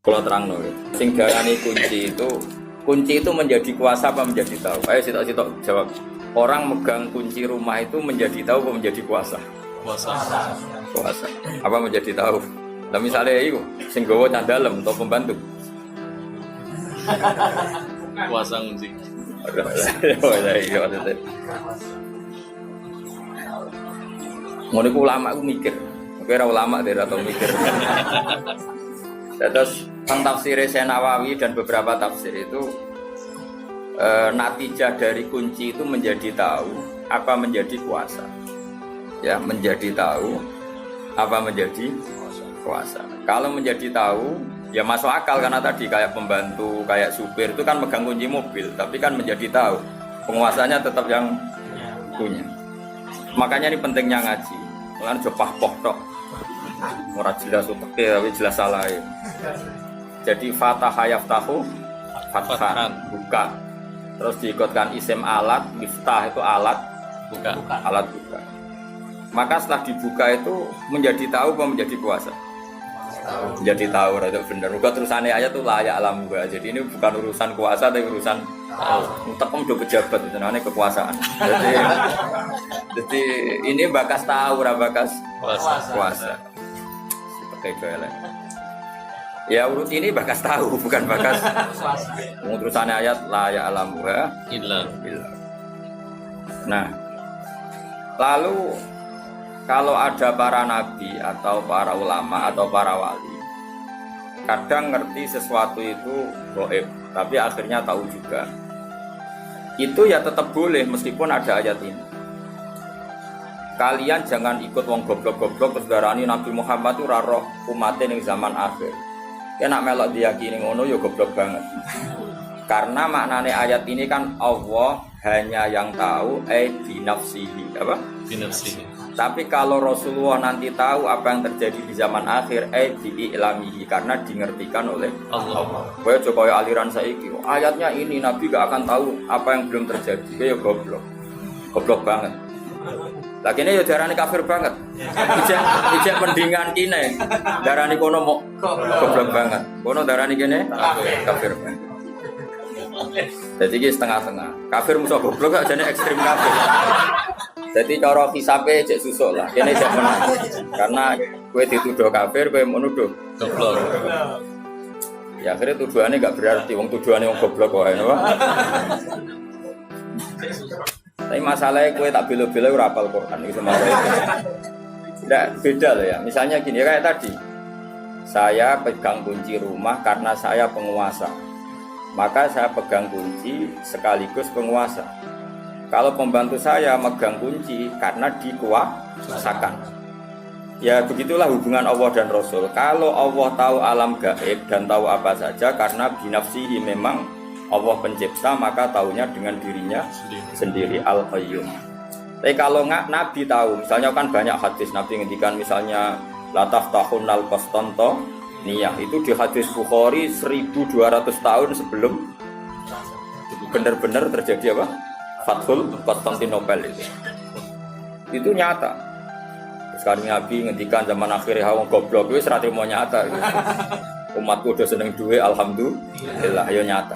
Kalau terang no, sing darani kunci itu menjadi kuasa apa menjadi tahu? Ayo sitok jawab. Orang megang kunci rumah itu menjadi tahu apa menjadi kuasa? Kuasa. Apa menjadi tahu? Lah misalnya itu sing gawa candalem atau pembantu. Kuasa kunci. Ngono iku ulama aku mikir. Kira ulama dia atau mikir. Terus tentang tafsir Nawawi dan beberapa tafsir itu natijah dari kunci itu menjadi tahu apa menjadi kuasa. Ya, menjadi tahu apa menjadi kuasa. Kalau menjadi tahu ya masuk akal karena tadi kayak pembantu, kayak supir itu kan megang kunci mobil, tapi kan menjadi tahu penguasanya tetap yang punya. Makanya ini pentingnya ngaji. Lan jopah poh tok. Ora jelas uteke tapi jelas salah ya. Jadi fataha yaftahu fathan buka. Terus diikutkan isim alat, miftah itu alat Buka. alat buka. Maka setelah dibuka itu menjadi tahu apa menjadi kuasa? Menjadi tahu, itu benar. Bukan terusannya ayat itu layak alam gua. Jadi ini bukan urusan kuasa tapi urusan tekem do pejabat itu namanya kekuasaan. Jadi ini bakas tahu, bakas kuasa. Pakai joelek. Ya urut ini bakas tahu, bukan bakas terusannya ayat layak alam gua. Illa. Nah, lalu kalau ada para nabi atau para ulama atau para wali, kadang ngerti sesuatu itu gaib, tapi akhirnya tahu juga. Itu ya tetap boleh meskipun ada ayat ini. Kalian jangan ikut wong goblok-goblok terus darani Nabi Muhammad itu roh umatnya ning zaman akhir. Ya nak melok diyakini ngono ya goblok banget. Karena maknane ayat ini kan Allah hanya yang tahu binafsihi apa? Binafsihi. Tapi kalau Rasulullah nanti tahu apa yang terjadi di zaman akhir bi'ilamihi karena dimengertikan oleh Allah. Kowe coba aliran saiki. Ayatnya ini Nabi gak akan tahu apa yang belum terjadi. Kayak goblok. Goblok banget. Lagi ini ya darani kafir banget. Ijek mendingan kene. Darani kono mau goblok banget. Kono darani kene kafir banget. Jadi ini setengah-setengah. Kafir musuh goblok gak jadi ekstrim kafir. Jadi cara hisabe cek susuk lah. Kene cek menang. Karena kowe dituduh kafir, kowe menuduh Goblok. ya akhirnya tuduhannya gak berarti. Wong tuduhannya wong goblok wae napa. Tapi masalahnya kowe tak bela-bela ora hafal Quran iki sebenarnya. Tidak beda loh ya. Misalnya gini kayak tadi. Saya pegang kunci rumah karena saya penguasa. Maka saya pegang kunci sekaligus penguasa. Kalau pembantu saya megang kunci karena dikuasakan. Ya begitulah hubungan Allah dan Rasul. Kalau Allah tahu alam gaib dan tahu apa saja karena binafsihi memang Allah pencipta maka tahunya dengan dirinya sendiri Al-Qayyum. Tapi kalau nggak Nabi tahu, misalnya kan banyak hadis Nabi ngendikan misalnya lataf tahun al-Qastanto niyah itu di hadis Bukhari 1200 tahun sebelum benar-benar terjadi apa? Fathul Konstantinopel itu nyata. Sekarang Nabi ngendikan zaman akhir wong goblok wis ra trimo nyata. Umatku udah seneng duwe alhamdulillah ya nyata.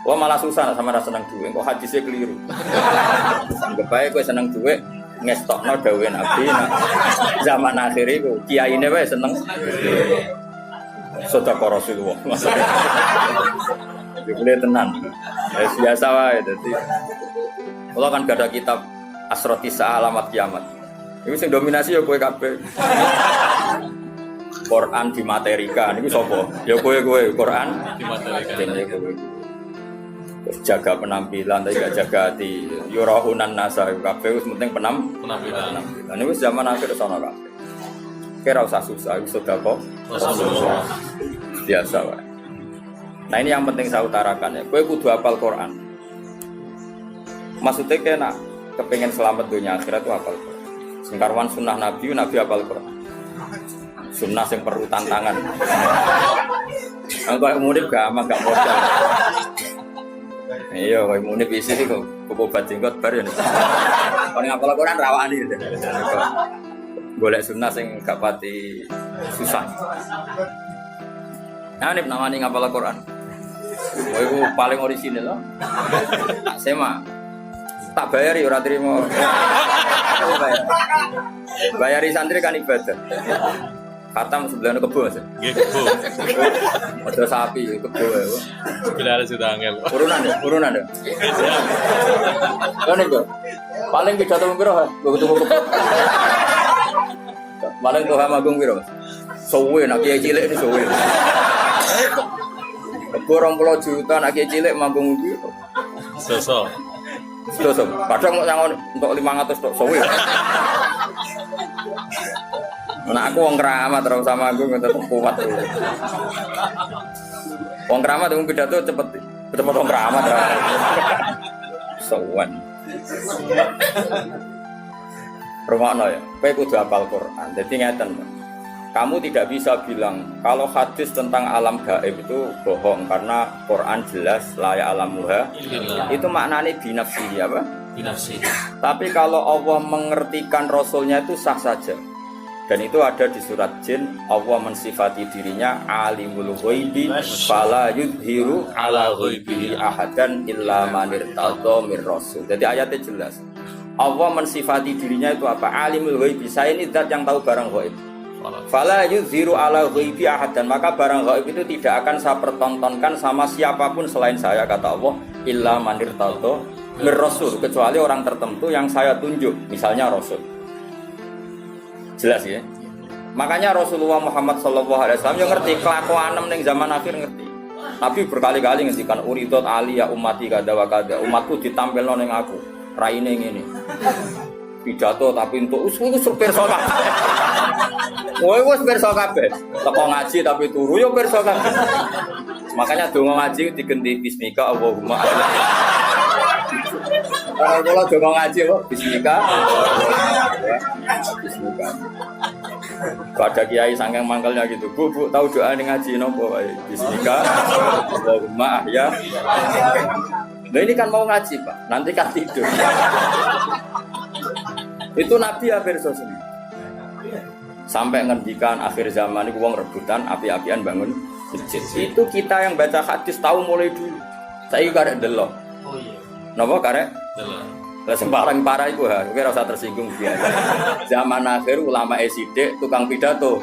Wah malah susah sama rasa seneng duwe kok hadisnya keliru. Anggap ae kowe seneng duwe ngestokno dawuhe Nabi zaman akhir iku kiyaine wae seneng sedekah Rasulullah. Ya boleh tenan. Ya biasa wae dadi. Allah kan gak ada kitab Asrotisa Alamat Kiamat. Ini sing dominasi ya kowe kabeh. Quran dimaterikan niku sapa? Ya kowe Quran dimaterikan. Terus jaga penampilan tapi gak jaga hati. Yurahunan nasa kabeh wis penting penampilan. Ini wis zaman akhir sono kabeh. Kira usah susah wis sedekah Rasulullah. Biasa wae. Nah ini yang penting saya utarakan ya. Kowe kudu hafal Quran. Maksudnya kena kepengen selamat dunia akhirat itu hafal Quran. Singkarwan sunnah Nabi hafal Quran. Sunnah yang perlu tantangan. Engkau murid gak ama gak modal. Iya, kau murid isi sih kok obat jenggot baru. Kalau ngapal Quran rawani. Golek sunnah yang gak pati susah. Hanif namanya ngapal Quran. Oh, itu paling orisinil loh. Tak sema. Tak bayari ora trimo. Bayari santri kan ibadah. Khatam sebelah kebo Mas. Nggih, kebo. Ada sapi kebo ya. Bila ada sudah angel. Urunan ya. Kan itu. Paling pidato piro, ha? Begitu kebo. Paling tuh magung piro, Mas? Suwe nak kiai cilik ini suwe. Kebo 20 juta nak kiai cilik magung piro? Sosok. Sosok. Kadang mau sangon untuk 500 tok suwe. Nah aku wong keramat terus sama aku tetep kuat. Wong keramat wong pidato cepet wong keramat. Sowan. Rumakno ya, kowe kudu hafal Quran. Jadi ngeten. Kamu tidak bisa bilang kalau hadis tentang alam gaib itu bohong karena Quran jelas layak alamuha. Itu maknanya binafsi apa? Binafsi. Tapi kalau Allah mengertikan Rasulnya itu sah saja. Dan itu ada di surat Jin. Allah mensifati dirinya alimul ghaibi fala yudhiru ala ghaibihi ahadan illa man irtadha mir rasul. Jadi ayatnya jelas. Allah mensifati dirinya itu apa? Alimul ghaibi. Saya ini zat yang tahu barang ghaib. Fala yudhiru ala ghaibi ahadan. Maka barang ghaib itu tidak akan saya pertontonkan sama siapapun selain saya, kata Allah, illa man irtadha mir rasul, kecuali orang tertentu yang saya tunjuk, misalnya Rasul. Jelas ya. Makanya Rasulullah Muhammad SAW yang ngerti kelakuan ning zaman akhir ngerti. Nabi berkali-kali ngendikan uridot aliyah ummati kada wa kada. Umatku ditampilno ning aku. Raine ngene. Pidato tapi untuk usul pirsa kabeh. Kowe wis pirsa kabeh. Teko ngaji tapi turu yo pirsa kabeh. Makanya donga ngaji digenti bismika Allahumma. Kalau donga ngaji kok bismika. Bismika. Ada kiai sangking mangkalnya gitu. Bu, tahu doa ini ngaji nopo wae. Bismika. Allahumma ya. Nah ini kan mau ngaji, Pak. Nanti kan tidur. Itu Nabi akhir sosok. Sampai ngendikan akhir zaman itu wong rebutan api-apian bangun masjid. Itu kita yang baca hadis tahu mulai dulu. Saya karek delok. Oh iya. Napa karek? Delok. Lah sing paling parah iku ha, kowe ora usah tersinggung biasa. Zaman akhir ulama sidik tukang pidato.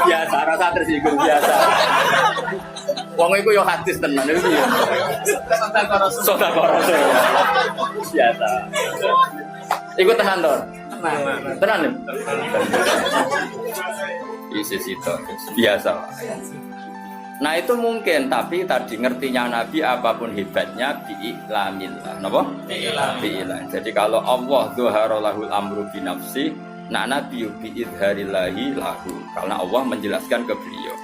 Biasa rasa tersinggung biasa. Wong iku yo hadis tenan iki yo. Sedekah Rasul. Biasa. Iku tenan to? Tenan. Isi situ biasa. Nah itu mungkin, tapi tadi ngertinya Nabi apapun hebatnya bi'iklamillah. Napa? Bi'iklam. Jadi kalau Allah dhuhara lahul amru binafsi, nah Nabi bi'idharillahi lahu. Karena Allah menjelaskan ke beliau.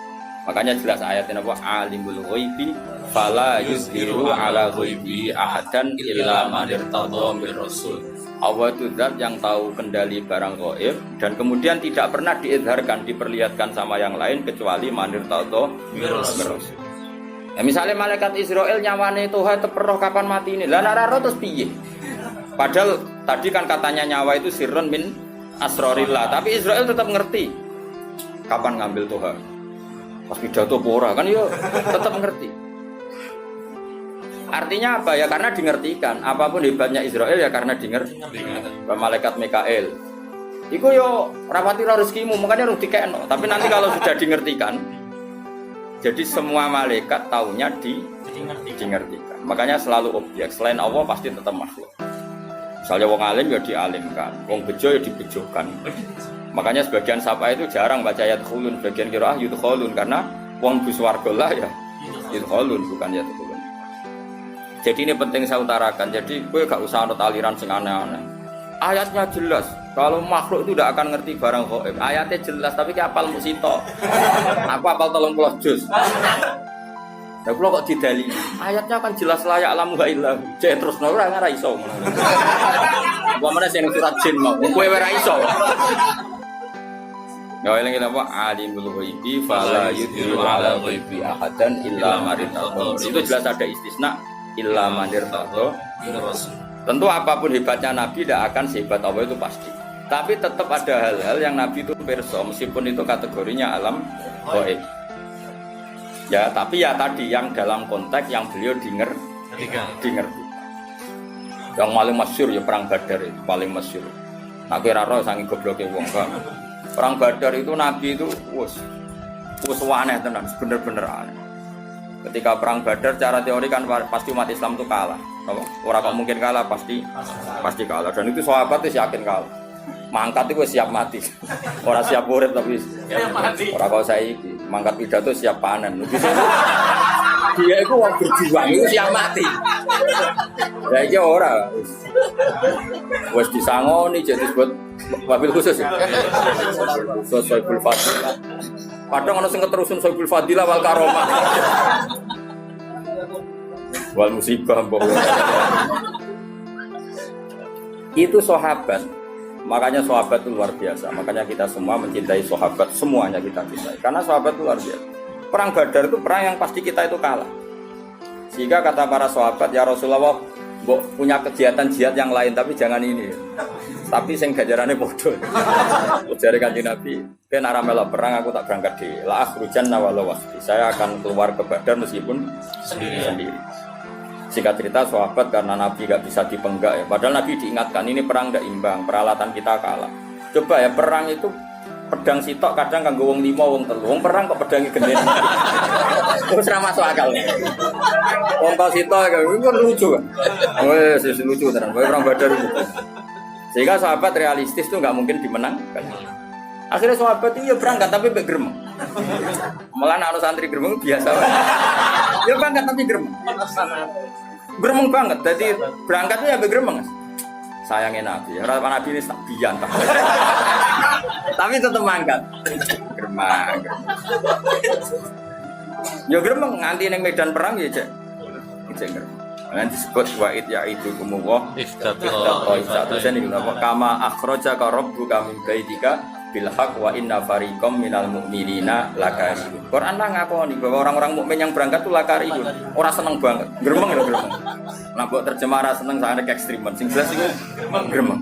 Makanya jelas ayatnya apa? Alimul ghaibi fala yuzhiru ala ghaibi ahadan illa man irtadha mir rasul. Allah itu zat yang tahu kendali barang gaib dan kemudian tidak pernah diizharkan, diperlihatkan sama yang lain kecuali man irtadha mir rasul. Ya, misalnya malaikat Israel nyawane Tuhan teperoh kapan mati ini. Lah nek ora terus piye? Padahal tadi kan katanya nyawa itu sirrun min asrorillah, tapi Israel tetap ngerti kapan ngambil Tuhan. Pas pidato pora kan yo tetap ngerti. Artinya apa ya? Karena dingertikan. Apapun hebatnya Israel ya karena dingerti. Malaikat Mikael. Iku yo rapati rezekimu, makanya harus dikekno. Tapi nanti kalau sudah dingertikan, jadi semua malaikat taunya dingertikan. Makanya selalu objek. Selain Allah pasti tetap makhluk. Misalnya wong alim ya dialimkan, wong bejo ya dibejokan. Makanya sebagian sapa itu jarang baca ayat khulun, sebagian qiraah yudkhulun karena wong buswarga lah ya yudkhulun bukan yudkhulun. Jadi ini penting saya utarakan. Jadi gue gak usah anut aliran sing aneh-aneh. Ayatnya jelas. Kalau makhluk itu tidak akan ngerti barang gaib. Ayatnya jelas tapi ki apal musito. Aku apal 30 juz. Lah kula kok didali. Ayatnya kan jelas layak alamu illah. Cek terus ora ora iso. Apa meneh sing surat jin mau. Kowe ora iso. Ya eling apa alimul ghaibi fala yudhiru ala ghaibi ahadan illa man irtadha. Itu jelas ada istisna illa man irtadha. Tentu apapun hebatnya Nabi tidak akan sehebat Allah itu pasti. Tapi tetap ada hal-hal yang Nabi itu perso, meskipun itu kategorinya alam gaib. Ya, tapi ya tadi yang dalam konteks yang beliau dimengerti. Yang paling masyhur ya perang Badar itu paling masyhur. Nak kira roh sangi gobloke wong kan. Perang Badar itu Nabi itu wis aneh tenan, bener-bener aneh. Ketika perang Badar secara teori kan pasti umat Islam itu kalah. Orang kok mungkin kalah, pasti kalah. Dan itu sahabat itu yakin kalah. Mangkat itu siap mati. Orang siap urip tapi siap mati. Orang kok saiki mangkat pidato siap panen. Dia itu wong berjuang itu siap mati. Ya iki ora. Wis disangoni jadi buat mobil khusus. Soibul Fadilah. Padahal ana sing keterusun Soibul Fadilah wal karomah. Wal musibah mbok. Itu sahabat. Makanya sahabat itu luar biasa. Makanya kita semua mencintai sahabat, semuanya kita cintai. Karena sahabat itu luar biasa. Perang Badar itu perang yang pasti kita itu kalah. Sehingga kata para sahabat, ya Rasulullah, mbok punya kegiatan jihad yang lain tapi jangan ini. Tapi sing gajarane bodoh. Jare Kanjeng Nabi, "Ken arah melok perang aku tak berangkat di la akhrujanna walau wahdi." Saya akan keluar ke Badar meskipun sendiri. Singkat cerita sahabat karena Nabi gak bisa dipenggak ya. Padahal Nabi diingatkan ini perang gak imbang, peralatan kita kalah. Coba ya perang itu pedang sitok kadang kanggo wong 5 wong 3. Wong perang kok pedangi geden. Terus ra masuk akal. Wong kok sitok itu kan lucu kan. Wes lucu tenan. Perang Badar itu. Sehingga sahabat realistis tuh nggak mungkin dimenangkan. Akhirnya sahabat itu ya berangkat tapi bergerem. Malah anak santri gerem biasa. Ya berangkat tapi gerem. Gerem banget. Jadi berangkatnya ya bergerem. Sayangnya Nabi. Orang Nabi ini tak bian. Tapi tetap mangkat. Geremang. Ya gerem nganti neng medan perang ya cek. Cek gerem. Nanti disebut wa'id ya'idu kumuwah Iftatuh ini kama akhrajaka rabbuka min baitika bilhaq wa inna fariqam minal mu'minina lakarihun. Quran lah ngakoni bahwa orang-orang mukmin yang berangkat itu lakarihun. Orang seneng banget, gremeng ya gremeng. Nah buat terjemah seneng sangat ekstreman. Sing jelas itu gremeng.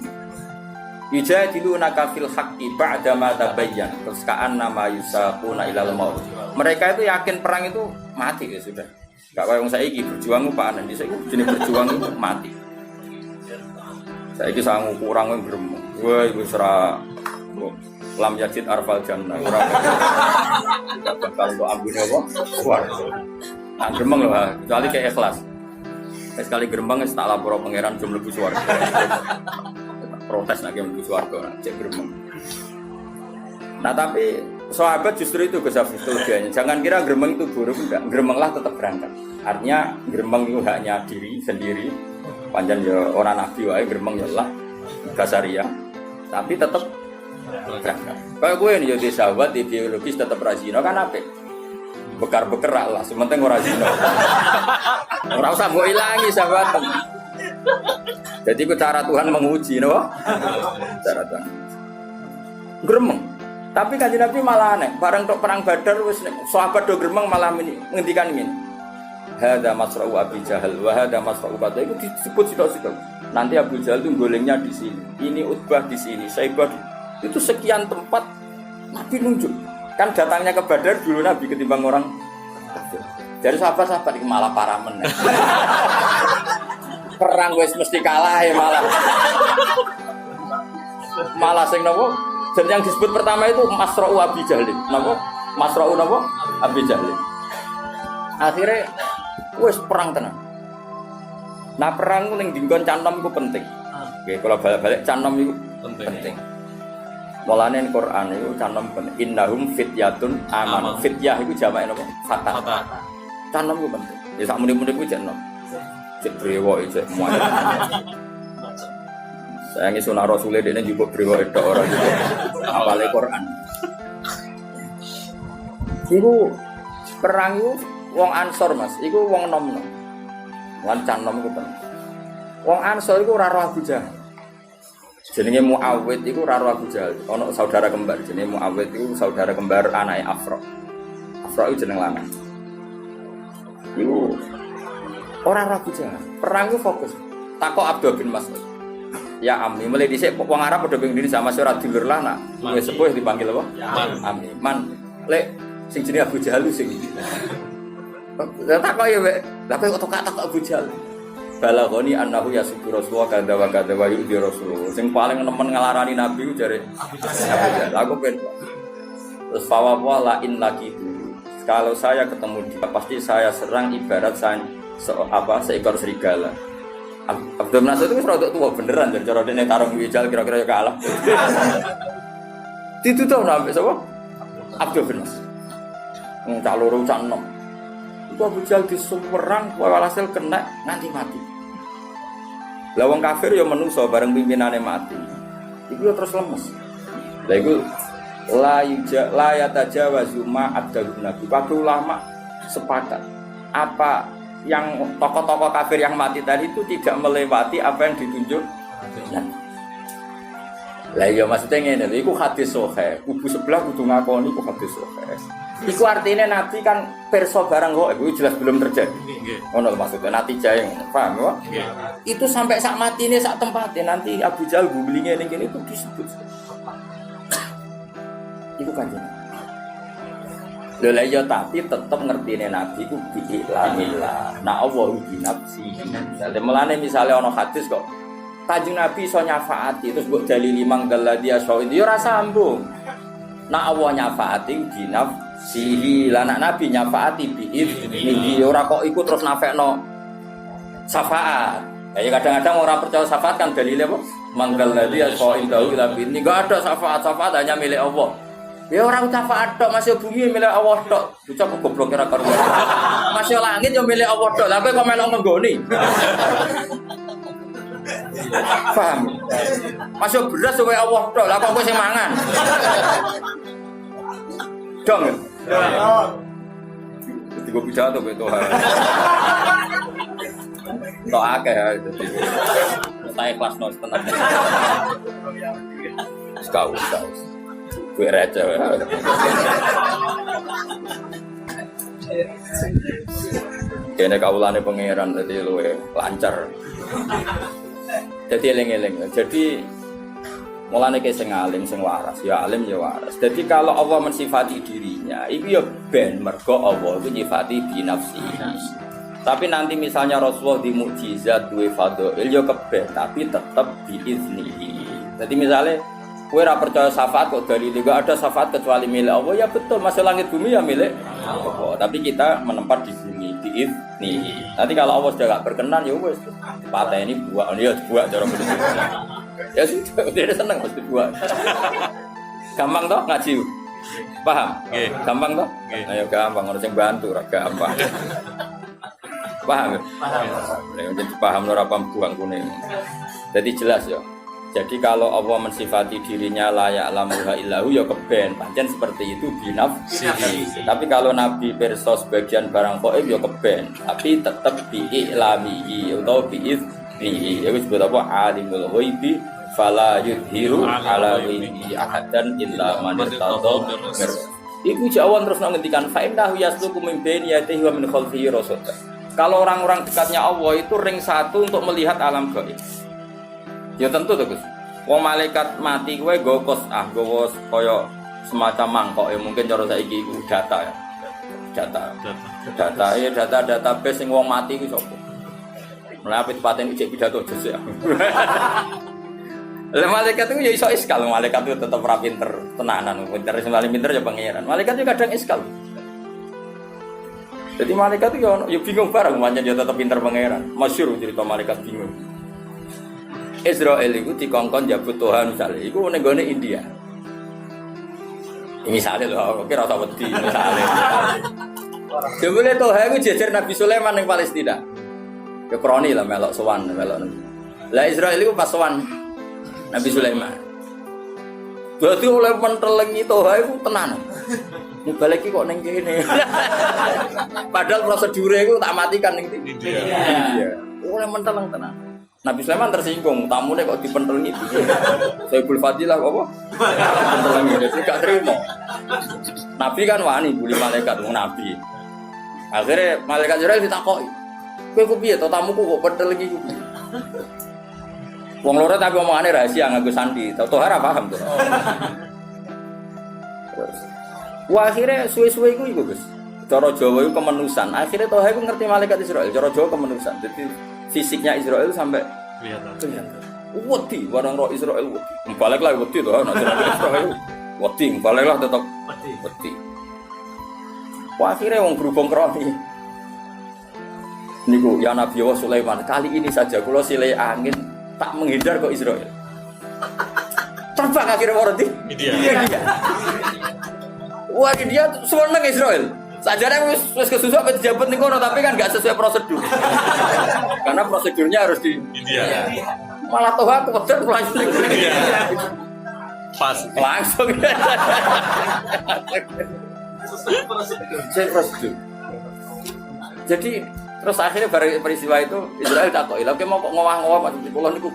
Yujadilunaka fil haqqi ba'da ma tabayyan. Terus ka'annama yusaquna ilal maut. Mereka itu yakin perang itu mati ya sudah. Gak kayak orang saiki berjuang panen, di saiki jenis berjuang itu mati. Saiki sangu kurang gremeng. Wah ibu serah lam yajid arfal jannah. Kurang. Bakal untuk ambune apa? Suwarga. Nah gremeng loh, kecuali kayak ikhlas. Sekali gremeng wis tak lapor pangeran jum mlebu suwarga. Protes nak mlebu suwarga, cek gremeng. Nah tapi sahabat justru itu kesafian. Jangan kira gremeng itu buruk, enggak. Gremenglah tetap berangkat. Artinya gremeng itu haknya diri sendiri. Panjang ya orang nabi wae gremeng ya Allah Basaria. Tapi tetap berangkat. Kayak gue ini jadi sahabat di biologis tetap rajin kan apa? Bekar-bekerak lah, sementing ora zina. Ora usah mbok ilangi sahabat. Jadi itu cara Tuhan menguji, no? Cara Tuhan. Gremeng. Tapi Kanjeng Nabi malah aneh, bareng tok perang Badar wis sahabat do gremeng malah ngendikan ngene. Hadza masra'u Abi Jahal wa hadza masra'u Badar itu disebut sitok-sitok. Nanti Abu Jahal itu golengnya di sini. Ini Utbah di sini, Saibah itu sekian tempat Nabi nunjuk. Kan datangnya ke Badar dulu Nabi ketimbang orang. Dari sahabat-sahabat itu malah parah meneh. Perang wis mesti kalah ya malah. Malah sing napa? Dan yang disebut pertama itu Masra'u Abi Jahlin. Napa? Masra'u napa? Abi Jahlin. Akhirnya wis perang tenan. Nah perang ku ning dinggon canom ku penting. Nggih, kalau balik-balik canom itu penting. Mulane Quran itu canom penting. Innahum fityatun amanu. Fityah itu jamak napa? Fatah. Canom ku penting. Ya sak muni-muni ku canom. Cek brewo iki semuanya. Saya ini sunah Rasulullah ini juga beriwa itu orang juga apalagi Quran. Iku perang itu wong Ansor mas, iku wong nom nom, lancan nom itu kan. Wong Ansor itu raro Abu Jahal. Jenenge Muawid itu raro Abu Jahal. Ono saudara kembar, jenenge Muawid itu saudara kembar anaknya Afra. Afra itu jeneng lanang. Iku orang Abu Jahal. Perang itu fokus. Takok Abdul bin Mas'ud. ya Ami. Mulai dhisik wong Arab padha ping Indonesia masih ora dulur lah nak. Wis sepuh dipanggil apa? Ami. Man. Lek sing jenenge Abu Jahal sing. Tak kok ya, Mbak. Tapi kok tak Abu Jahal. Balagoni annahu yasubbu Rasulullah kadza wa kadza wa yu'dhi Rasulullah. Sing paling nemen ngelarani Nabi ku jare Abu Jahal. Aku ben. Terus fawa la in lagi itu. Kalau saya ketemu dia pasti saya serang ibarat saya seekor serigala. Abdul Nasir itu rada tua beneran dan cara dene tarung wijal kira-kira ya kalah. Ditutup sampai sapa? Abdul Nasir. Cak loro cak enom. Itu Abu Jahal disumerang walhasil kena nganti mati. Lah wong kafir ya menungso bareng pimpinane mati. Iku terus lemes. Lah iku la yatajawazu ma adalun nabi. Waktu ulama sepakat apa yang tokoh-tokoh kafir yang mati tadi itu tidak melewati apa yang ditunjuk. Lah iya maksudnya ngene lho, iku hadis sahih. Kubu sebelah kudu ngakoni iku hadis sahih. Iku artinya Nabi kan perso barang kok iku jelas belum terjadi. Ngono maksudnya natijah yang paham ya? Itu sampai sak matine sak tempatnya nanti Abu Jahal googlinge ning kene itu disebut. Iku kanjeng. Lha iya tapi tetep ngertine Nabi ku biilamillah. Nah Allah uji nafsi. Mulane misale ana hadis kok Kanjeng Nabi iso nyafaati terus mbok dalili manggal dia so itu ya ora sambung. Nah Allah nyafaati uji nafsihi. Lah nek Nabi nyafaati biizni ora kok iku terus nafekno syafaat. Ya kadang-kadang orang percaya syafaat kan dalile apa? Manggal dia so indahu tapi ini enggak ada syafaat hanya milik Allah. Ya orang syafaat tok masih bumi milik Allah tok. Bocah kok goblok kira karo. Masih langit ya milik Allah tok. Lah kowe kok melok nggoni. Paham? Masih beras wae Allah tok. Lah kok kowe sing mangan. Dong. Dong. Tiga pidato kowe to. Tok akeh ya dadi. Tak ikhlas no tenan. Sekau. Gue receh ya. Kene kawulane pangeran dadi luwe lancar. Jadi eling-eling. Jadi mulane ke sing alim sing waras, ya alim ya waras. Jadi kalau Allah mensifati dirinya, itu ya ben mergo Allah itu nyifati bi nafsi. Tapi nanti misalnya Rasulullah di mukjizat duwe fadhail ya keben, tapi tetap biiznihi. Jadi misalnya kowe ora percaya syafaat kok dalile enggak ada syafaat kecuali milik Allah ya betul masih langit bumi ya milik Allah tapi kita menempat di bumi biizni. Nanti kalau Allah sudah enggak berkenan ya wis pateni buak ya buak cara begitu. Ya sudah dia seneng mesti buak. Gampang toh ngaji. Paham? Nggih. Gampang toh? Ayo gampang ono sing bantu ora gampang. Paham? Paham. Nek jadi paham ora paham buang kuning. Jadi jelas ya. Jadi kalau Allah mensifati dirinya layak lamuha illahu ya keben pancen seperti itu binafsihi. Tapi kalau Nabi perso sebagian barang gaib ya keben, tapi tetap bi'ilamihi atau bi'iznihi. Ya wis disebut apa alimul ghaibi fala yudhiru ala ghaibi ahadan illa man irtada. Iku jawan terus ngendikan fa innahu yasluku min baini yadihi wa min khalfihi rasada. Kalau orang-orang dekatnya Allah itu ring satu untuk melihat alam gaib. Ya tentu tuh Gus. Wong malaikat mati kowe nggo kos nggo kaya semacam mangkok ya mungkin cara saiki iku data ya. Data database sing wong mati ku sapa. Mulai apit paten ijek pidato jes ya. Lah malaikat itu ya iso iskal, malaikat itu tetep ora pinter tenanan, pinter sing paling pinter ya pangeran. Malaikat itu kadang iskal. Jadi malaikat itu ya bingung bareng pancen dia tetep pinter pangeran. Masyhur cerita malaikat bingung. Israel itu dikongkon jabut Tuhan misalnya, itu nenggone India. Misalnya loh, kira usah wedi misalnya. Jebule Tuhan itu jejer Nabi Sulaiman yang Palestina. Kekroni lah melok sowan, melok. Lah Israel itu pas sowan Nabi Sulaiman. Berarti oleh mentelengi Tuhan itu tenan. Ini balik kok neng kene. Padahal prosedure itu tak matikan neng India. Oleh menteleng tenan. Nabi Sulaiman tersinggung, tamunya kok dipentelengi itu. Sayyidul Fadilah apa? Pentelengi, jadi gak terima. Nabi kan wani bully malaikat, Nabi. Akhirnya malaikat Israel ditakoki. Kowe ku piye to tamuku kok pentelengi ku? Wong loro tapi omongane rahasia nganggo sandi. Tohara paham tuh. Terus. Wah akhirnya suwe-suwe iku Gus. Cara Jawa itu kemenusan. Akhirnya Toha itu ngerti malaikat Israel. Cara Jawa kemenusan. Jadi fisiknya Israel sampai kelihatan. Wedi, barang roh Israel wedi. Baliklah wedi tuh. Nah Israel wedi, baliklah tetap wedi. Wah akhirnya wong berhubung kroni. Niku ya Nabi Allah Sulaiman. Kali ini saja kalau silai angin tak menghindar kok Israel. Terbang akhirnya orang di. Iya. Wah dia seneng Israel. Sajane wis kesusu apa dijabat ning kono tapi kan enggak sesuai prosedur. Karena prosedurnya harus di India. Malah toh aku pedher langsung ning India. Pas. Langsung. Prosedur. Jadi terus akhirnya bar peristiwa itu Israel takoki, "Lha mau kok ngowah-ngowah maksud kula niku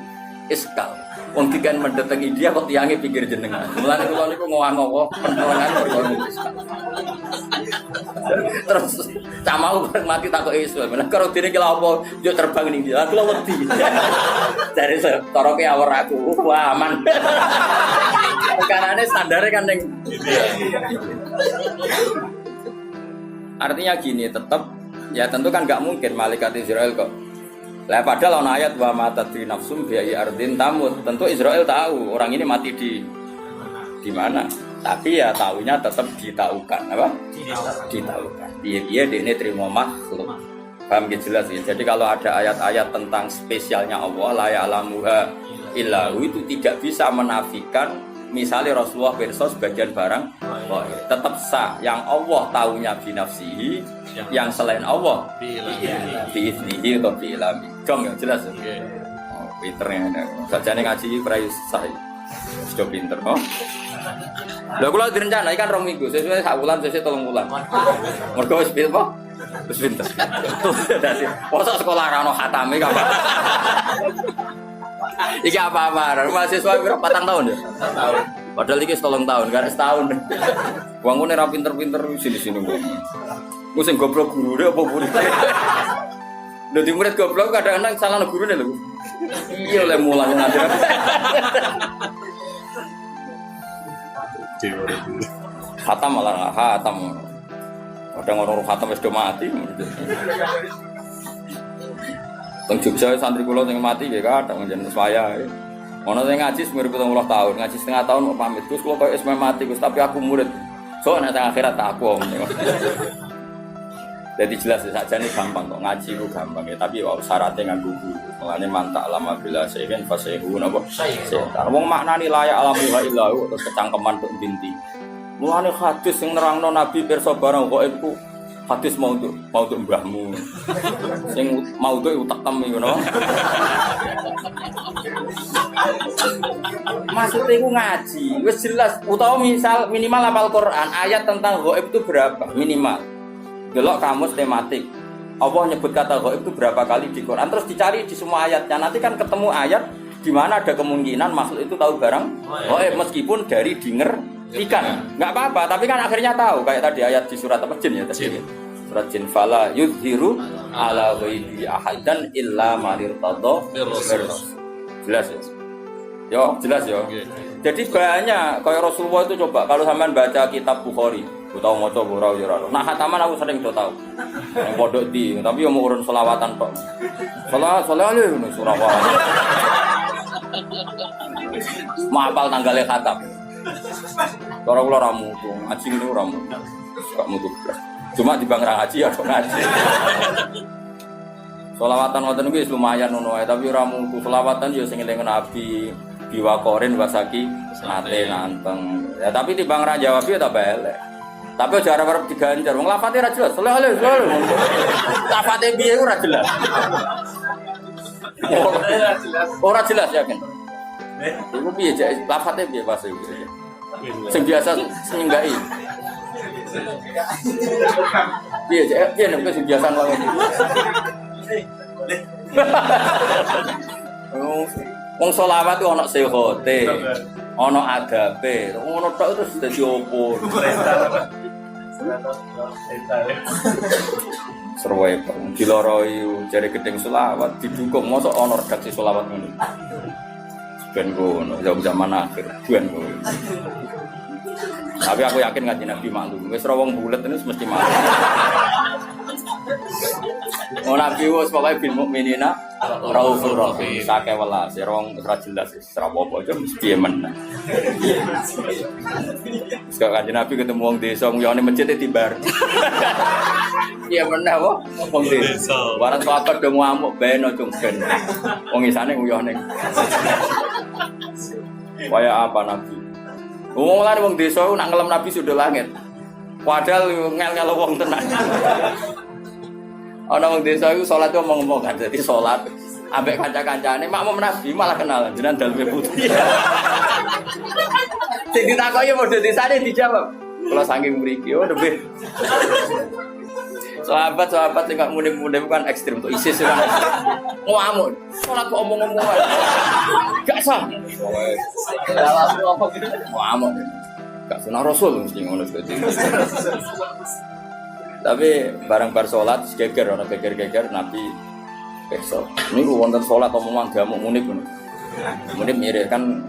iskal. Wong dikan mendheteng India kok tiange pinggir jenengan. Mulane kula niku ngowah-ngowah penerangan kok iskal." Terus camau mati takoki Israel. Lah karo dene ki lha apa yo terbang ning India. Kula wedi. Dari toroke awor aku, wah aman. Karena standarnya kan ning India. Artinya gini, tetap ya tentu kan nggak mungkin malaikat Israel kok. Lah padahal ana ayat wa matadri nafsum bi ardin tamut. Tentu Israel tahu orang ini mati di mana. Tapi ya tahunya tetap ditaukan, apa? Ditaukan. Piye-piye dekne trimo makhluk. Paham gitu jelas ya. Jadi kalau ada ayat-ayat tentang spesialnya Allah la ya'lamuha illa hu itu tidak bisa menafikan misalnya Rasulullah pirsa sebagian barang tetap sah yang Allah tahunya binafsihi yang selain Allah biiznihi atau biilami dong ya jelas ya pinternya sajane ngaji prai sah sudah pinter oh lha kula direncana ikan 2 minggu sesuai sak wulan sesuai 3 wulan mergo wis pinter kok wis pinter dadi mosok sekolah ra ono khatame kok iki apa-apa, mahasiswa berapa tahun ya? 4 tahun. Padahal iki 3 tahun, kan setahun. Wong ngene ra pinter-pinter sini-sini wong. Ku sing goblok gurune apa murid? Lho di murid goblok kadang-kadang salah gurune lho. Iya oleh mulang ngajar. Khatam malah khatam. Kadang orang khatam wis do mati. Teng Jogja santri kula sing mati nggih kadang njenengan saya. Ono sing ngaji semir 70 tahun, ngaji setengah tahun kok pamit. Gus kula koyo wis mati Gus, tapi aku murid. So nek teng akhirat tak aku. Jadi jelas sakjane gampang kok ngaji ku gampang ya, tapi wae syaratnya nganggo guru. Mulane mantak lama bila sehen fasehu napa? Setan. Wong maknani layak alamuha illahu terus kecangkeman tok binti. Mulane hadis sing nerangno Nabi pirsa barang kok iku hadis mau untuk mbahmu sing mau untuk utak temi ngono maksudnya aku ngaji wis jelas utawa misal minimal hafal Quran ayat tentang ghaib itu berapa minimal delok kamus tematik Allah nyebut kata ghaib itu berapa kali di Quran terus dicari di semua ayatnya nanti kan ketemu ayat di mana ada kemungkinan makhluk itu tahu barang ghaib meskipun dari dinger ikan, nggak apa-apa, tapi kan akhirnya tahu kayak tadi ayat di surat apa jin ya tadi. Surat jin fala yudhiru ala ghaibi ahadan illa man irtada. Jelas ya. Yo, jelas ya. Jadi banyak kayak Rasulullah itu coba kalau sampean baca kitab Bukhari, utawa maca ora ya ora. Nah, khataman aku sering do tahu. Yang pondok di, tapi yo mau urun selawatan tok. Salat ini Surabaya. Mapal tanggalnya khatam. Cara kula ra mutu, ngaji niku ra mutu. Suka mutu. Cuma di bang ngaji ya kok ngaji. Selawatan wonten niku wis lumayan ngono wae, tapi ora mutu. Selawatan ya sing eling Nabi, biwakorin wasaki nate nanteng. Ya tapi di bang ra jawab ya ta belek. Tapi aja arep diganjar. Wong lafate ra jelas. Saleh. Lafate piye ora jelas. Ora jelas yakin. Iku piye jek lafate piye pas iku. Sing biasa nyenggai. Piye jek nek sing biasa ngomong. Wong selawat ku ana sehote, ana adabe. Ngono tok terus dadi opo. Serwe diloroi jare gedeng selawat didukung mosok ana redaksi selawat ngono. ben ngono, zaman akhir ben ngono. Tapi aku yakin Kanjeng Nabi maklum. Wis ora wong bulet terus mesti maklum. Nabi wis pokoke bil mukminina raufur rahim. Sake welas, rong ora jelas wis ora apa-apa aja mesti menang. Sekali Kanjeng Nabi ketemu wong desa nguyone masjid tibar. Iya menang kok wong desa. Barang sahabat do ngamuk beno cung ben. Wong isane nguyone. Kaya apa Nabi? Wong lan wong desa nak ngelem Nabi sudah langit. Padahal ngel-ngel wong tenan. Ana wong desa iku salat ngomong-ngomong kan dadi salat ambek kanca-kancane makmum Nabi malah kenalan jenengan daleme putih. Sing ditakoki modho desane dijawab. Kalau saking mriki oh lebih. Sahabat-sahabat sing gak mune-mune kan ekstrem untuk ISIS kan. Ngamuk. Salat kok omong-omongan. Gak sah. Ngamuk. Gak sunah Rasul mesti ngono seperti itu. Tapi bareng bar salat geger ana geger-geger Nabi besok. Niku wonten salat omongan gamu munib ngono. Munib mirip kan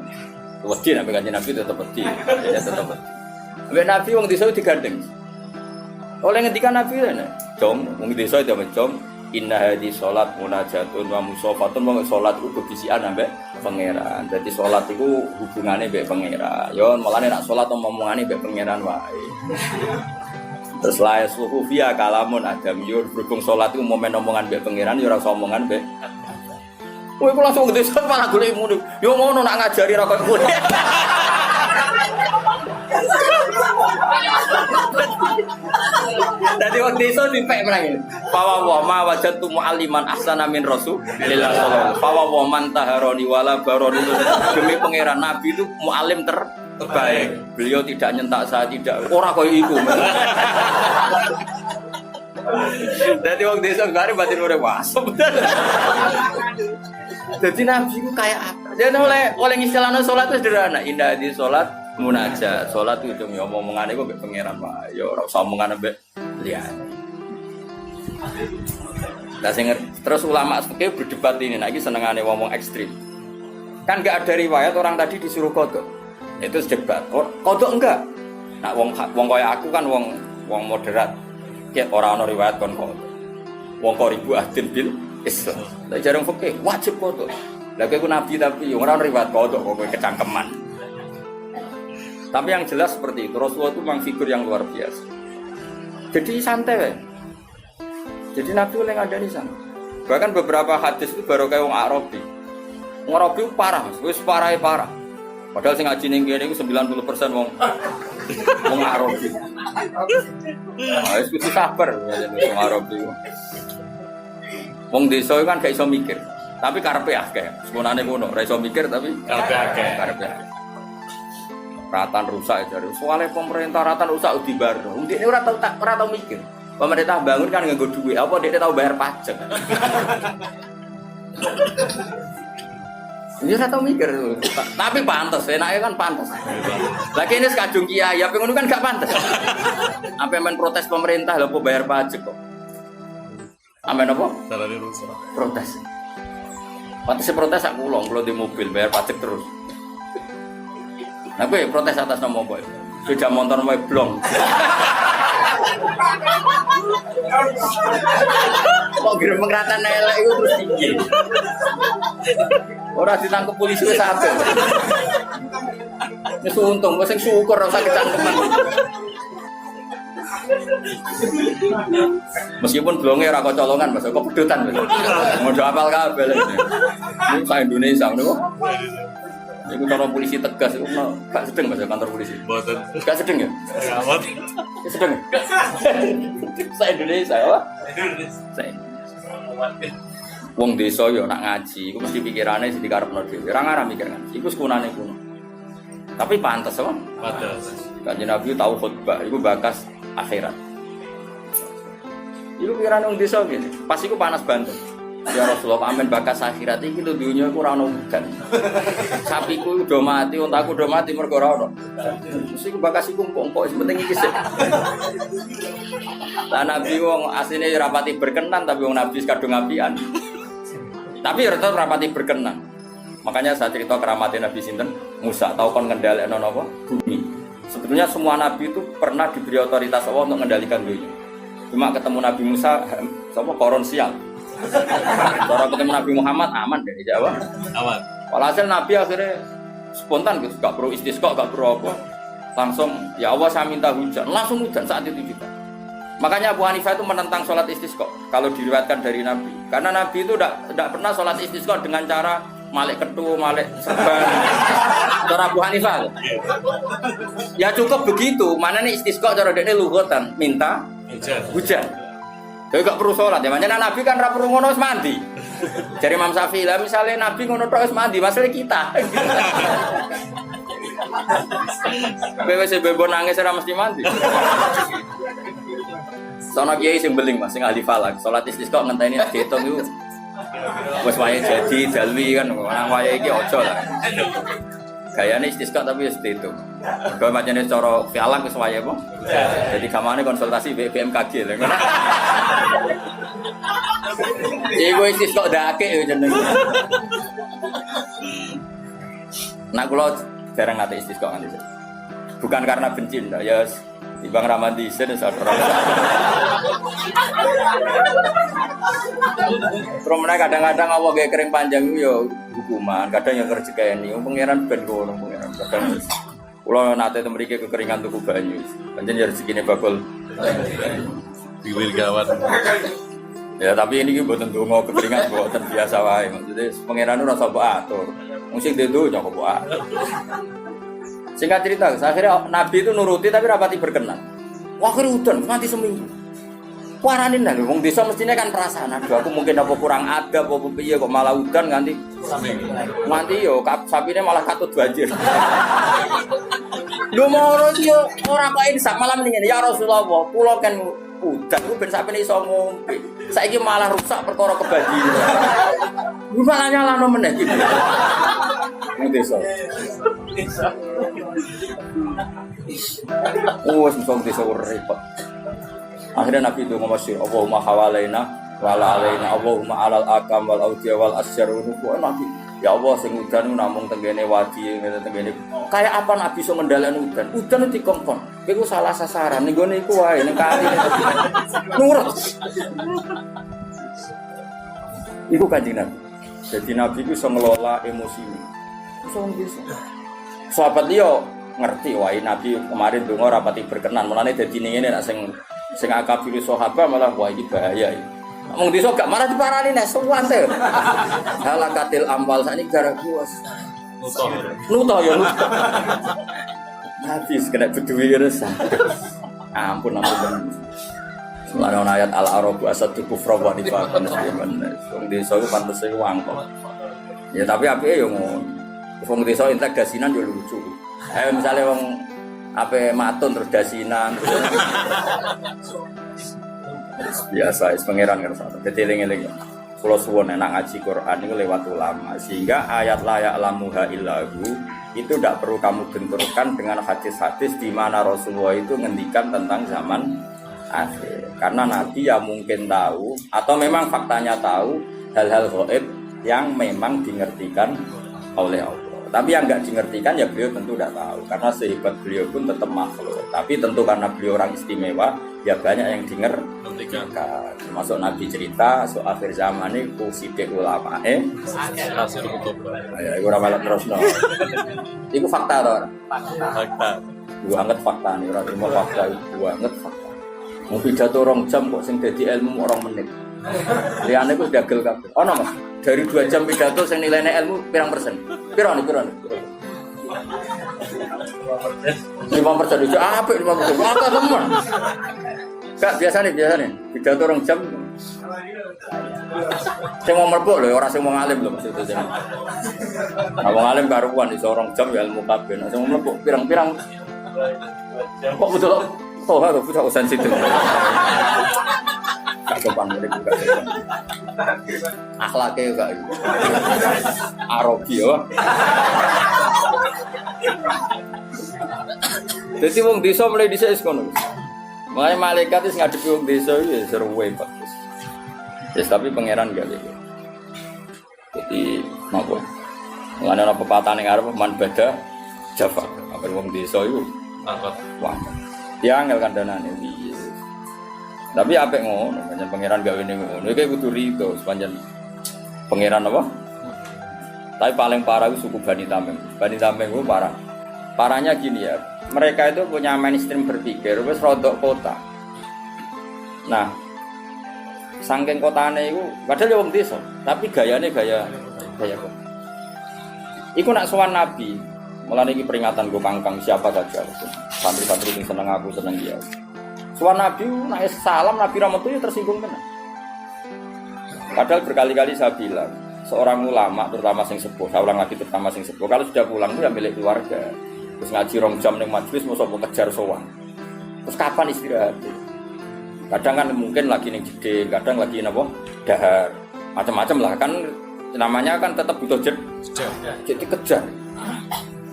wedi nek Kanjeng Nabi tetep wedi. Ya tetep wedi. Mbek Nabi wong desa digandeng. Oleh ngendikan Nabi lho, "Jom, wong desa itu jom, inna hadhi salat munajatun wa musafatun." Wong salat itu bisikan ambek pangeran. Dadi salat iku hubungane mbek pangeran. Yo mulane nek salat omongane mbek pangeran wae. Terus la yasuhu fiya kalamun adam yur berhubung salat iku momen omongan mbek pangeran yo ora usah omongan mbek. Kowe kok langsung desa malah golek muni. Yo ngono nak ngajari ra koyo kowe. Dadi waktu itu dipek menang ini. Fawa wa ma wajadtu mu'alliman ahsana min Rasulillah sallallahu. Fawa wa man taharoni wala baroni. Demi pangeran Nabi itu muallim terbaik. Beliau tidak nyentak saya tidak. Ora koyo iku. Dadi waktu itu gare batin ora wasop. Dadi Nabi itu kayak apa? Jadi oleh istilahnya salat itu sederhana. Indah di salat munajat, salat itu cuma omong-omongane kok mbek pangeran wae. Ya ora usah omongan mbek liyane. Nah, terus ulama fikih berdebat ini, nah iki senengane ngomong ekstrim. Kan enggak ada riwayat orang tadi disuruh qodok. Itu debat. Qodok enggak? Nah, wong kaya aku kan wong moderat. Ya ora ana riwayat kon qodok. Wong kok ribu ahdin bil Islam. Lah jarang fikih wajib qodok. Lah kowe nabi tapi ora ana riwayat qodok kok kowe kecangkeman. Tapi yang jelas seperti itu, Rasulullah itu memang figur yang luar biasa. Jadi santai. Jadi Nabi oleh ngadani sana. Bahkan beberapa hadis itu baru kayak orang Arabi. Orang Arabi itu parah, wis parah. Padahal sing ngaji ning kene iku 90% wong Arabi. Ah, wis kudu sabar wong Arabi. Wong desa kan gak iso mikir, tapi karepe akeh. Semonane ngono, ora iso mikir tapi karepe akeh. Ratan rusak jadi soalnya pemerintah ratan rusak dibayar. Ini ora tau mikir. Pemerintah bangun kan nganggo duit, apa dia tahu bayar pajak. Ini ora tau mikir. Tapi pantas, enaknya kan pantas. Lagi ini sekadung kiai, apa ngono kan gak pantas. Sampai main protes pemerintah lho bayar pajak kok. Sampai napa? Salari rusak. Protes. Pantas protes aku ulang di mobil bayar pajak terus. Nah, gue protes atas nama apa? Sudah motor mau blong. Kok kira pengratan elek itu terus tinggi. Orang ditangkap polisi wis sampe. Wis untung, wis syukur ora usah kecangkeman. Meskipun blonge ora kecolongan, Mas, kok pedotan. Modho apal kabeh. Ini sa Indonesia niku. Iku cara polisi tegas iku gak sedeng Mas kantor polisi. Mboten. Gak sedeng ya? Ya, mboten. Sedeng. Sa Indonesia apa? Indonesia. Wong desa yo nak ngaji, iku mesti pikirane sing dikarepno dhewe. Ora ngarah mikir ngaji, iku sekunane kuno. Tapi pantes apa? Pantes. Kanjeng Nabi tahu khutbah, iku bakas akhirat. Iku pikirane wong desa ngene. Pas iku panas banget. Ya Rasulullah, amin bakas akhirat iki lho dunya iku ora ono udan. Sapiku udah mati, untaku udah mati mergo ora ono. Terus iku bakas iku empuk-empuk penting iki sik. Lah Nabi wong asline rapati berkenan tapi wong Nabi kadung apian. Tapi tetep rapati berkenan. Makanya saya cerita keramatnya Nabi sinten Musa tahu kon ngendhalekno napa bumi. Sebetulnya semua nabi itu pernah diberi otoritas Allah untuk mengendalikan dunia. Cuma ketemu Nabi Musa sama koron sial. Cara ketemu Nabi Muhammad aman dari Jawa. Aman. Walhasil Nabi akhirnya spontan gitu, gak perlu istisqa, gak perlu apa. Langsung ya Allah saya minta hujan, langsung hujan saat itu juga. Makanya Abu Hanifah itu menentang sholat istisqa kalau diriwayatkan dari Nabi. Karena Nabi itu tidak pernah sholat istisqa dengan cara malik ketu, malik serban. Cara Abu Hanifah. Ya cukup begitu. Mana nih istisqa cara dia luhutan minta hujan. Dia gak perlu sholat. Ya makanya Nabi kan ra perlu ngono wis mandi. Jadi Imam Syafi'i lah misalnya Nabi ngono tok wis mandi, masalah kita. Wes bebo nangis ora mesti mandi. Sono kiai sing beling Mas sing ahli falak, salat istisqa ngenteni diitung iku. Wis wayahe jadi dalwi kan, nang wayahe iki aja lah. Gayane istisqa tapi wis diitung. Kaya macane cara falak wis wayahe apa? Jadi kamane konsultasi BMKG lho. Iku istisqa dake yo jenenge. Nah kula jarang nate istisqa nganti. Bukan karena benci ndak ya Ibang Ramadi sen sadar. Terus kadang-kadang Allah kayak kering panjang itu ya hukuman, kadang yang kerja kayak ini, pangeran ben kono pangeran. Kadang kula nate temriki kekeringan tuku banyu. Pancen ya rezekine bakul. Diwil gawat. Ya tapi ini mboten donga kekeringan mboten biasa wae. Maksudnya pangeran ora usah mbok atur. Wong sing duwe nyok mbok atur. Singkat cerita, akhirnya Nabi itu nuruti tapi rapati berkenan. Wah akhirnya udan, mati seminggu. Waranin lah, wong desa mestinya kan perasaan. Aduh aku mungkin apa kurang adab, apa piye kok malah udan nganti seminggu. Mati yo, sapine malah katut banjir. Lu mau yo ora kok insaf malam ini ya Rasulullah, kula kan udan ku ben sapine iso ngombe. Saiki malah rusak perkara kebanjiran. Lu malah nyalano meneh iki. Ning desa. Oh, sing desa repot. Akhirnya Nabi itu ngomong Allahumma hawalaina wala alaina Allahumma alal akam wal awdiya wal asyar Nabi. Ya Allah sing udan namung tenggene wadi tenggene. Kayak apa Nabi iso ngendhaleni udan? Udan itu dikongkon. Iku salah sasaran ning gone iku wae ning kali. Nurut. Iku Kanjeng Nabi. Jadi Nabi itu iso ngelola emosi. Iso bisa. Sahabat liya ngerti wae Nabi kemarin donga rapati berkenan. Mulane dadi ngene nek sing akabir sahabat malah wah iki bahaya iki. Wong desa gak marah diparani nek suwante. Halakatil amal sakniki gara kuwas. Nuto ya nuto. Habis kena beduwi resah. Ampun. Selain ayat al-arabu asadu kufra wa nifaqan wong desa iku pantes iku wangkok. Ya tapi apike yo ngono. Wong desa entek dasinan yo lucu. Ayo misale wong ape matun terus dasinan biasa is pangeran ngerasa diteling-eling kula suwun enak ngaji Quran itu lewat ulama sehingga ayat layak lamuha illahu itu tidak perlu kamu benturkan dengan hadis-hadis di mana Rasulullah itu ngendikan tentang zaman akhir karena Nabi ya mungkin tahu atau memang faktanya tahu hal-hal gaib yang memang dingertikan oleh Allah. Tapi yang enggak dimengertikan ya beliau tentu tidak tahu karena sehebat beliau pun tetap makhluk. Tapi tentu karena beliau orang istimewa ya banyak yang dimengertikan. Termasuk Nabi cerita soal akhir zaman ini kusidik ulama Hasil kutub. Ya itu ramal terus no. Itu fakta atau Fakta. banget fakta nih orang ilmu fakta itu banget fakta. Mau pidato orang jam kok sing dadi ilmu orang menit. Liane ku dagel kabeh. Ono Mas, dari 2 jam pidato sing nilainya ilmu pirang persen? Piro nih? 5% itu apik 5%. Apa temen? Kak biasa nih pidato orang jam. Sing mau mlebu lho, ora sing mau ngalim lho maksudnya. Nah, wong alim karuan iso orang jam ya ilmu kabeh. Nah, sing mau mlebu pirang-pirang. Kok betul? Oh, harus punya usaha situ. Gak sopan mereka juga sopan. Akhlaknya juga Arabi ya. Jadi wong desa mulai desa wis ngono. Makanya malaikat wis ngadepi wong desa ya seru wae bagus. Yes, tapi pangeran gak gitu. Jadi napa? Mulane ana pepatah ning arep man bada Jawa. Apa wong desa iku Angkot. wah. Ya angel kandhanane piye. Tapi apik ngono, pancen pangeran gawe ning ngono. Iki kudu rido sepanjang pangeran apa? Tapi paling parah itu suku Bani Tamim. Bani Tamim itu parah. Parahnya gini ya, mereka itu punya mainstream berpikir, wis rodok kota. Nah, saking kotane itu, padahal wong desa, tapi gayane gaya kok. Iku nak sowan Nabi, mulane iki peringatan gue pangkang siapa saja. Santri-santri sing seneng aku seneng dia. Sowan Nabi, nak salam Nabi Rahmatu ya tersinggung tenan. Padahal berkali-kali saya bilang, seorang ulama terutama sing sepuh, saya ulang lagi terutama sing sepuh, kalau sudah pulang itu ya milik keluarga. Terus ngaji rong jam ning majelis mau sapa kejar sowan. Terus kapan istirahat? Kadang kan mungkin lagi ning jeding, kadang lagi napa? Dahar. Macam-macam lah kan namanya kan tetap butuh jadi kejar.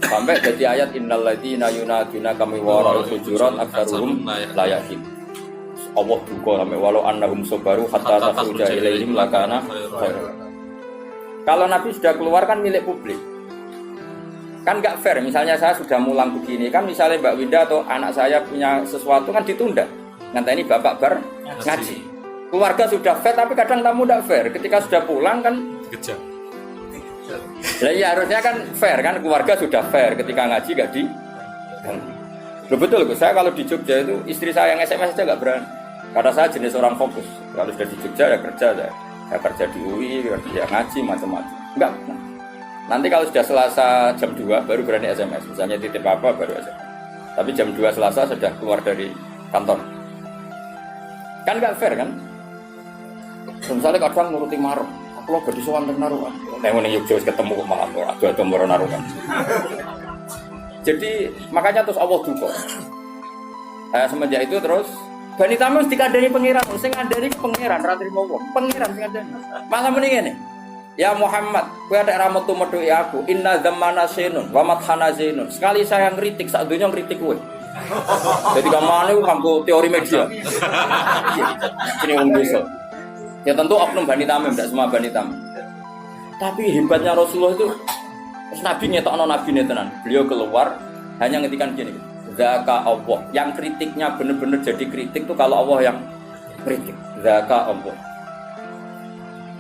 Sampai jadi ayat innal ladzina yunaduna kami wara'ul hujurat aktsaruhum la yaqin. Allah duka sampai walau annahum sabaru hatta takhruja ilaihim lakana khairan. Kalau Nabi sudah keluar kan milik publik. Kan enggak fair, misalnya saya sudah mulang begini, kan misalnya Mbak Winda atau anak saya punya sesuatu kan ditunda. Nanti ini bapak ngaji. Keluarga sudah fair tapi kadang tamu enggak fair. Ketika sudah pulang kan Kejar. Lah iya harusnya kan fair kan, keluarga sudah fair ketika ngaji enggak di. Loh betul loh, saya kalau di Jogja itu istri saya yang SMS aja enggak berani. Karena saya jenis orang fokus. Kalau sudah di Jogja ya kerja saya. Ya kerja di UI, kerja ngaji macam-macam. Enggak. Nanti kalau sudah Selasa jam 2 baru berani SMS. Misalnya titip apa baru SMS. Tapi jam 2 Selasa sudah keluar dari kantor. Kan enggak fair kan? Misalnya kadang nuruti marah. Aku lo berdua sowan teng naruhan. Nek ngene Yogya wis ketemu kok malah ora ado mboro naruhan. Jadi makanya terus Allah duka. Semenjak itu terus Bani Tamim mesti dikandani pangeran, sing ngandani ke pangeran, ra trimo wong. Pangeran sing ngandani. Malah muni ngene. Ya Muhammad, kowe ada ra metu medhuki aku. Inna zamana sinun wa mathana zainun. Sekali saya ngritik sak donya ngritik kowe. Jadi kamane kanggo teori media. Ini wong desa. Ya tentu oknum Bani Tamim, tidak semua Bani Tamim. Tapi hebatnya Rasulullah itu Nabi ngetokno nabine tenan. Beliau keluar hanya ngetikan gini. Zaka Allah, yang kritiknya benar-benar jadi kritik itu kalau Allah yang kritik. Zaka Allah.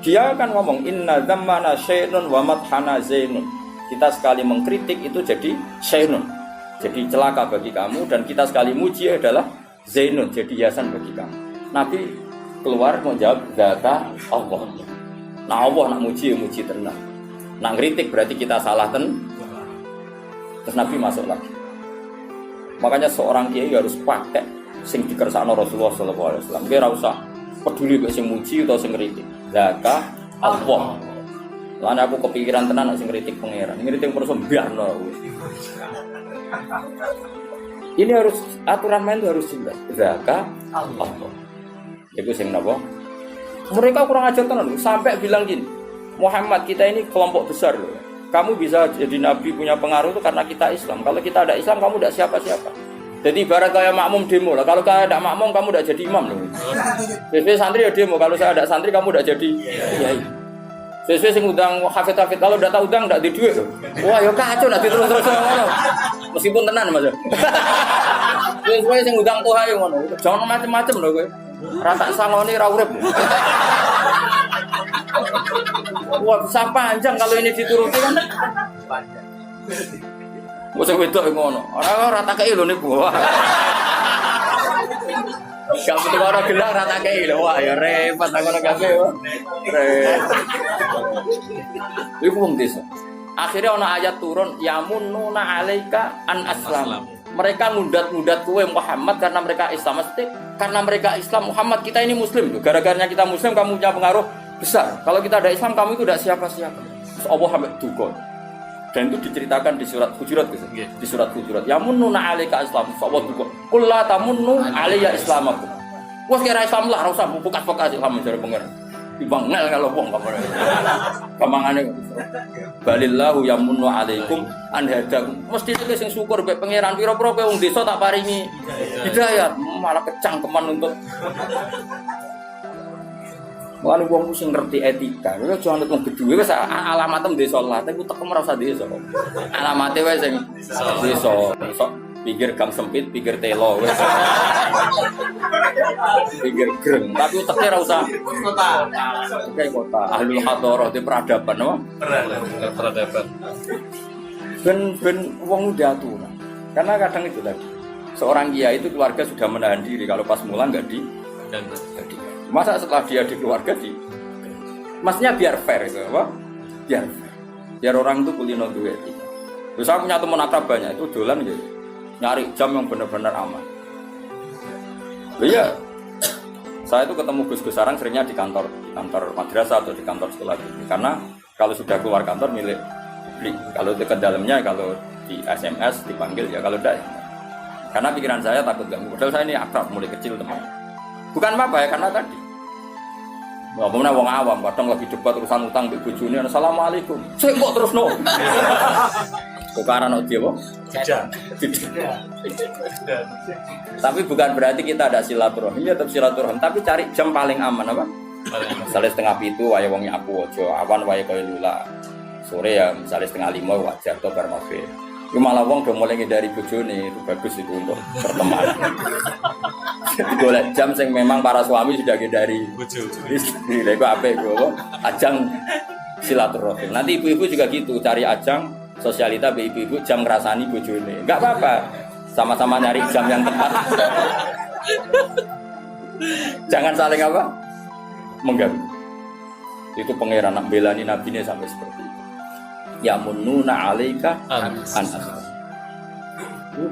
Dia akan ngomong inna zammana syainun wa madhana zainun. Kita sekali mengkritik itu jadi syainun, jadi celaka bagi kamu, dan kita sekali muji adalah zainun, jadi hiasan bagi kamu. Nabi keluar menjawab zaka Allah. Nah Allah nak muji tenang. Nak kritik berarti kita salah Terus Nabi masuk lagi. Makanya seorang kiai harus pakai sing dikersakno Rasulullah sallallahu alaihi wasallam. Dia ora usah peduli mek sing muji atau sing kritik. Zaka Allah. Lan aku kepikiran tenan sing kritik pangeran. Ngritik terus biarno. Ini harus aturan main itu harus jelas. Zaka Allah. Itu sing napa? Mereka kurang ajar tenan sampai bilang gini. Muhammad, kita ini kelompok besar loh. Kamu bisa jadi nabi punya pengaruh itu karena kita Islam. Kalau kita ada Islam, kamu tidak siapa-siapa. Jadi ibarat kayak makmum demo lah. Kalau kayak ada makmum, kamu tidak jadi imam loh. Sesuai santri ya demo. Kalau saya ada santri, kamu tidak jadi kiai. Sesuai sing udang hafid-hafid. Kalau tidak tahu udang, tidak di duit loh. Wah, ya kacau nanti terus-terus ngono. Meskipun tenan mas. Sesuai sing udang tuh ayo ngono. Jangan macam-macam loh gue. Rata sangoni ra urip. Wah, bisa panjang kalau ini dituruti kan. Panjang. Wes wedok ngono. Ora rata kei lho niku. Gak betul ora gelang rata kei lho. Wah, ya repot aku ora kabeh. Iku wong desa. Akhirnya ana ayat turun yamununa alaika an aslam. Mereka ngudat-ngudat kowe Muhammad karena mereka Islam. Mesti karena mereka Islam Muhammad kita ini muslim. Gara-garanya kita muslim kamu punya pengaruh besar. Kalau kita ada Islam kamu itu tidak siapa-siapa. Terus Allah sampai duka. Dan itu diceritakan di surat Hujurat gitu. Di surat Hujurat. Ya mununa alaika Islam. Allah duka. Qul la tamunnu alayya islamakum. Wes kira Islam lah ora usah bukas-bukas Islam mencari pengen. Ibang ngel kalau wong kamane. Kamangane balillahu yamunnu alaikum an hadakum. Mesti itu sing syukur mek pangeran pira-pira kowe wong desa tak paringi hidayah malah kecangkeman untuk Mulane wong sing ngerti etika, lha aja anut wong gedhe wis alamate desa lah, tapi tekem ora usah desa. Alamate wae sing desa. Sok pikir gang sempit, pikir telo wis. Pikir greng, tapi uteknya ora usah kota. Kayak kota, ahlul hadharah di peradaban apa? Peradaban. Ben wong udah aturan. Karena kadang itu tadi. Seorang kiai itu keluarga sudah menahan diri kalau pas mulang enggak di. Masa setelah dia di keluarga di, maksudnya biar fair itu apa? Biar orang itu kulino duit. Terus aku punya teman akrab banyak itu dolan gitu, nyari jam yang benar-benar aman. Iya, saya itu ketemu Gus Sarang seringnya di kantor madrasah atau di kantor sekolah gitu. Karena kalau sudah keluar kantor milik publik, kalau dekat dalamnya kalau di SMS dipanggil ya kalau tidak. Karena pikiran saya takut ganggu. Padahal saya ini akrab mulai kecil teman. Bukan apa ya, karena tadi ngomongnya wong awam, kadang lagi debat urusan utang di bojone, assalamualaikum. Sik kok terus no. Kok karena dia apa? Tidak. Tapi bukan berarti kita ada silaturahmi, ya tetap silaturahmi, tapi cari jam paling aman apa? Misalnya 4:30 wae wong nyapu aja, awan wae koyo lula. Sore ya misalnya 4:30 wajar to bar maghrib. Itu malah wong udah mulai ngindari bojone, itu bagus itu untuk pertemanan. Golek jam sing memang para suami sudah ngindari istri. Lha iku apik kok. Ajang silaturahim. Nanti ibu-ibu juga gitu, cari ajang sosialita ibu-ibu jam ngrasani bojone. Enggak apa-apa. Sama-sama nyari jam yang tepat. Jangan saling apa? Mengganggu. Itu pangeran nak belani nabine sampai seperti itu. Ya mununa alaika anas.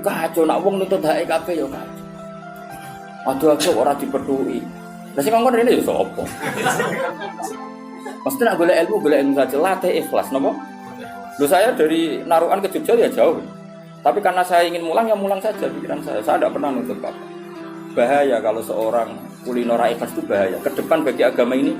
Kacau nak wong nuntut hak kabeh ya kacau. Aduh aku ora dipethuki. Lah sing ngomong rene ya sapa? Mesti nak golek ilmu saja latih ikhlas napa? Lho saya dari Narukan ke Jogja ya jauh. Tapi karena saya ingin mulang ya mulang saja pikiran saya. Saya tidak pernah nuntut apa. Bahaya kalau seorang kuliner ikhlas itu bahaya. Ke depan bagi agama ini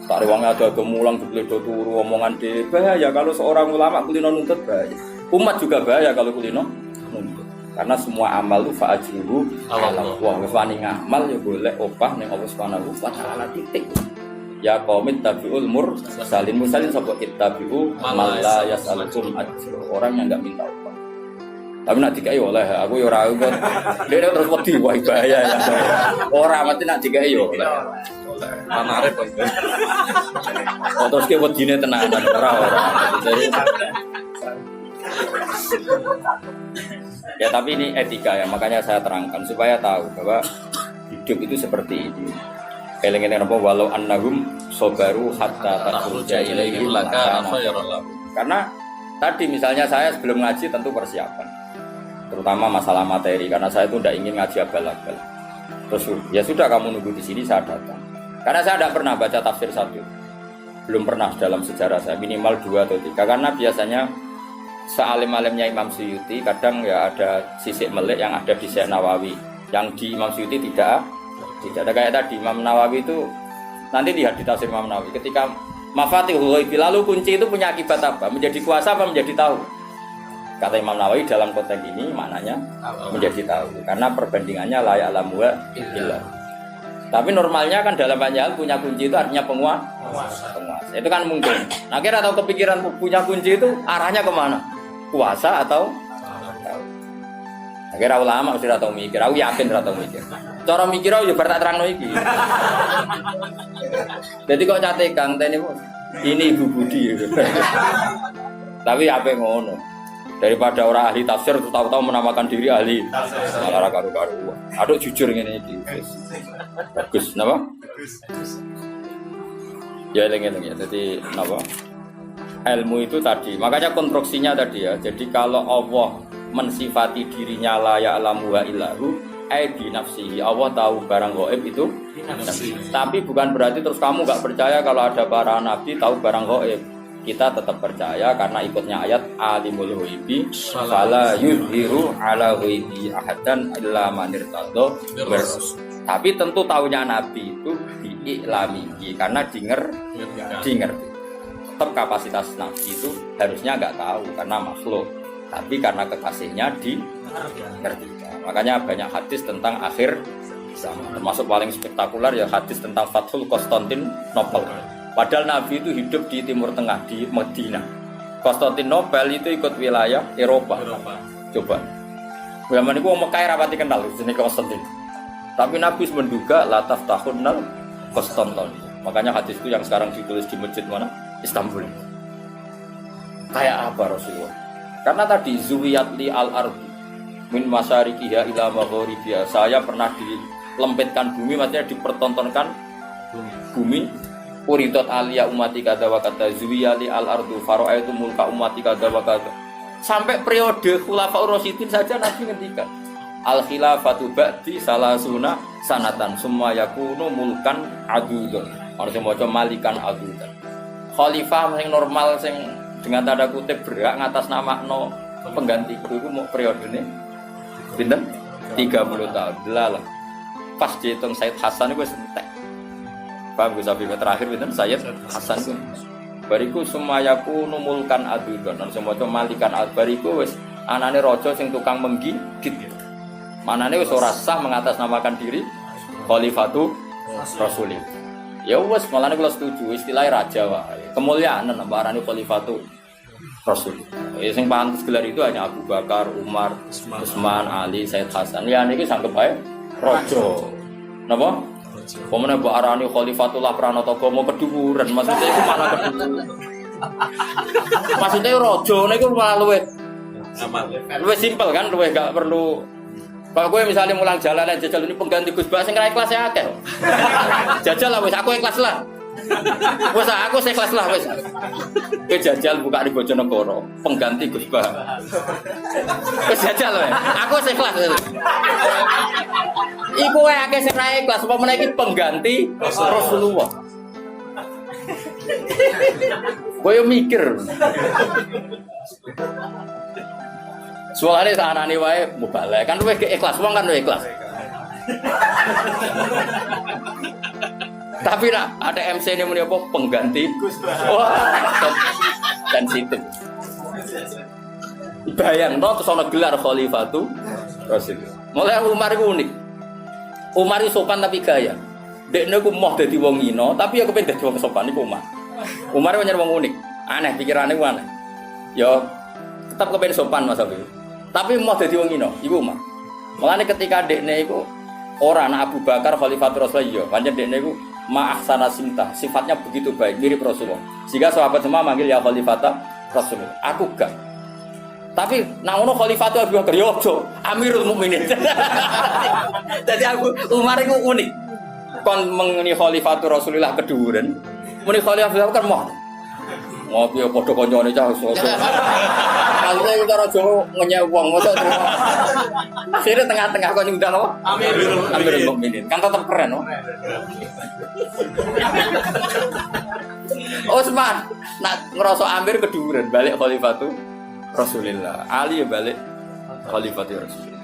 tak rewangnya ada gemulang dibeledo turu omongan de bahaya kalau seorang ulama kulino nuntut bahaya. Umat juga bahaya kalau kulino nuntut. Karena semua amal itu fa'ajruhu ala Allah. Wani ngamal ya boleh opah ning Allah Subhanahu wa taala titik. Ya qaumit tabiul mursalin sapa ittabi'u man la yas'alukum ajra. Orang yang enggak minta upah. Tapi nak dikai oleh aku ya ora kok. Dene terus wedi wae bahaya ya. Ora mati nak dikai yo oleh. Manare kok. Terus ke wedine tenanan ora. Ya tapi ini etika ya, makanya saya terangkan supaya tahu bahwa hidup itu seperti ini. Eling-eling apa walau annahum sabaru hatta takhruja ilaihim laka khairan. Karena tadi misalnya saya sebelum ngaji tentu persiapan. Terutama masalah materi karena saya itu tidak ingin ngaji abal-abal. Terus ya sudah kamu nunggu di sini saya datang. Karena saya tidak pernah baca tafsir satu. Belum pernah dalam sejarah saya, minimal 2 atau 3. Karena biasanya sealim-alimnya Imam Suyuti kadang ya ada sisik melik yang ada di Syekh Nawawi. Yang di Imam Suyuti tidak ada kayak tadi Imam Nawawi itu nanti lihat di tafsir Imam Nawawi ketika Mafatihul Ghaib lalu kunci itu punya akibat apa? Menjadi kuasa apa menjadi tahu? Kata Imam Nawawi dalam konteks ini maknanya menjadi tahu karena perbandingannya la ya'lamu illa. Tapi normalnya kan dalam banyak hal punya kunci itu artinya penguasa. Itu kan mungkin. Nah kira atau kepikiran punya kunci itu arahnya kemana? Kuasa atau tahu? Akhirnya ulama sudah tahu mikir, aku yakin sudah tahu mikir. Cara mikir aku juga tak terang iki. Jadi kok cate Kang Teni ini Ibu Budi. Tapi apa ngono? Daripada orang ahli tafsir tahu-tahu menamakan diri ahli malah karu-karu. Aduh jujur ngene iki. Bagus, napa? Ya eling-eling ya. Jadi napa? Ilmu itu tadi. Makanya konstruksinya tadi ya. Jadi kalau Allah mensifati dirinya la ya'lamu wa illahu ai bi nafsihi. Allah tahu barang gaib itu tapi bukan berarti terus kamu enggak percaya kalau ada para nabi tahu barang gaib. Kita tetap percaya karena ikutnya ayat alimul ghaibi fala yuzhiru ala ghaibi ahadan illa man irtadha. Tapi tentu tahunya nabi itu diiklami karena dengar. Tetap kapasitas nabi itu harusnya enggak tahu karena makhluk. Tapi karena kekasihnya di ngerti. Makanya banyak hadis tentang akhir Sama. Termasuk paling spektakuler ya hadis tentang Fathul Konstantinopel. Padahal Nabi itu hidup di Timur Tengah, di Madinah. Konstantinopel itu ikut wilayah Eropa. Coba. Zaman itu Mekah rapati kenal jenis Konstantin. Tapi Nabi menduga la taftahunnal Konstantin. Makanya hadis itu yang sekarang ditulis di masjid mana? Istanbul. Kayak apa Rasulullah? Karena tadi zuwiyat li al-ardi min masyarikiha ila magharibiha. Saya pernah dilempitkan bumi, maksudnya dipertontonkan bumi. Uridat aliyah umati kada wa kada zuwiyali al-ardu fara'aitu mulka umati kada wa kada. Sampai periode Khulafaur Rasyidin saja Nabi ngendikan al-khilafatu ba'di salasuna sanatan summa yakunu mulkan adudun. Harusnya maca malikan adudun. Khalifah yang normal sing dengan tanda kutip berhak ngatas nama no penggantiku itu mau periode ini pinten 30 tahun lah. Pas dihitung Said Hasan itu entek. Paham Gus Abi terakhir pinten Said Hasan itu. Bariku sumayaku numulkan adudon. Harusnya maca malikan bariku wis anane raja sing tukang menggigit. Manane wis ora sah mengatasnamakan diri Khalifatu Rasulillah. Ya wis malane kula setuju istilahnya raja wae. Kemuliaan nang arane Khalifatu Rasul. Ya sing pantes gelar itu hanya Abu Bakar, Umar, Utsman, Ali, Said Hasan. Ya niki sanggep bae raja. Napa? Pemene mbok arani Khalifatullah Pranata mau keduwuran, maksudnya iku malah keduwuran. Maksudnya raja niku malah luwih luwih simpel kan, luwih gak perlu. Kalau gue misalnya mulang jalan jajal ini pengganti Gus Bas sing ra ikhlas ya akeh. Jajal lah wis aku ikhlas lah. Wes aku ikhlas lah wis. Kowe jajal buka di Bojonegoro, pengganti Gus Bas. Wis jajal wae. Aku ikhlas. Iku wae akeh sing ra ikhlas apa meneh iki pengganti Rasulullah. Kowe mikir. Soalnya anane wae mubalek kan luwih ikhlas wong kan luwih ikhlas. Tapi nak ada MC ini muni apa pengganti wah sensitif. Bayang to terus ana gelar Khalifatu Rasul. Mulai Umar iku unik. Umar itu sopan tapi gaya. Dekne ku moh dadi wong ino tapi aku pengen dadi wong sopan iku Umar. Umar nyari wong unik. Aneh pikirane ku aneh. Ya tetap kepen sopan Mas Abi. Tapi mau jadi wong ino, ibu mah. Makanya ketika dekne iku orang Abu Bakar Khalifatul Rasulullah, pancen dekne iku ma'ahsana simta, sifatnya begitu baik mirip Rasulullah. Sehingga sahabat semua manggil ya Khalifatul Rasulullah. Aku gak. Tapi nang ono Khalifatul Abu Bakar yo ojo, Amirul Mukminin. Jadi aku Umar iku unik. Kon mengeni Khalifatul Rasulullah keduren, muni Khalifatul Abu Bakar mau. Ngopi ya padha kancane cah soso. Kalane cara Jawa ngenyek wong mosok terus. Akhire tengah-tengah kok nyundang apa? Amirul Mukminin. Kan tetep keren, no. Utsman nak ngerasa Amir keduren balik Khalifatu Rasulillah. Ali ya balik Khalifatu Rasulillah.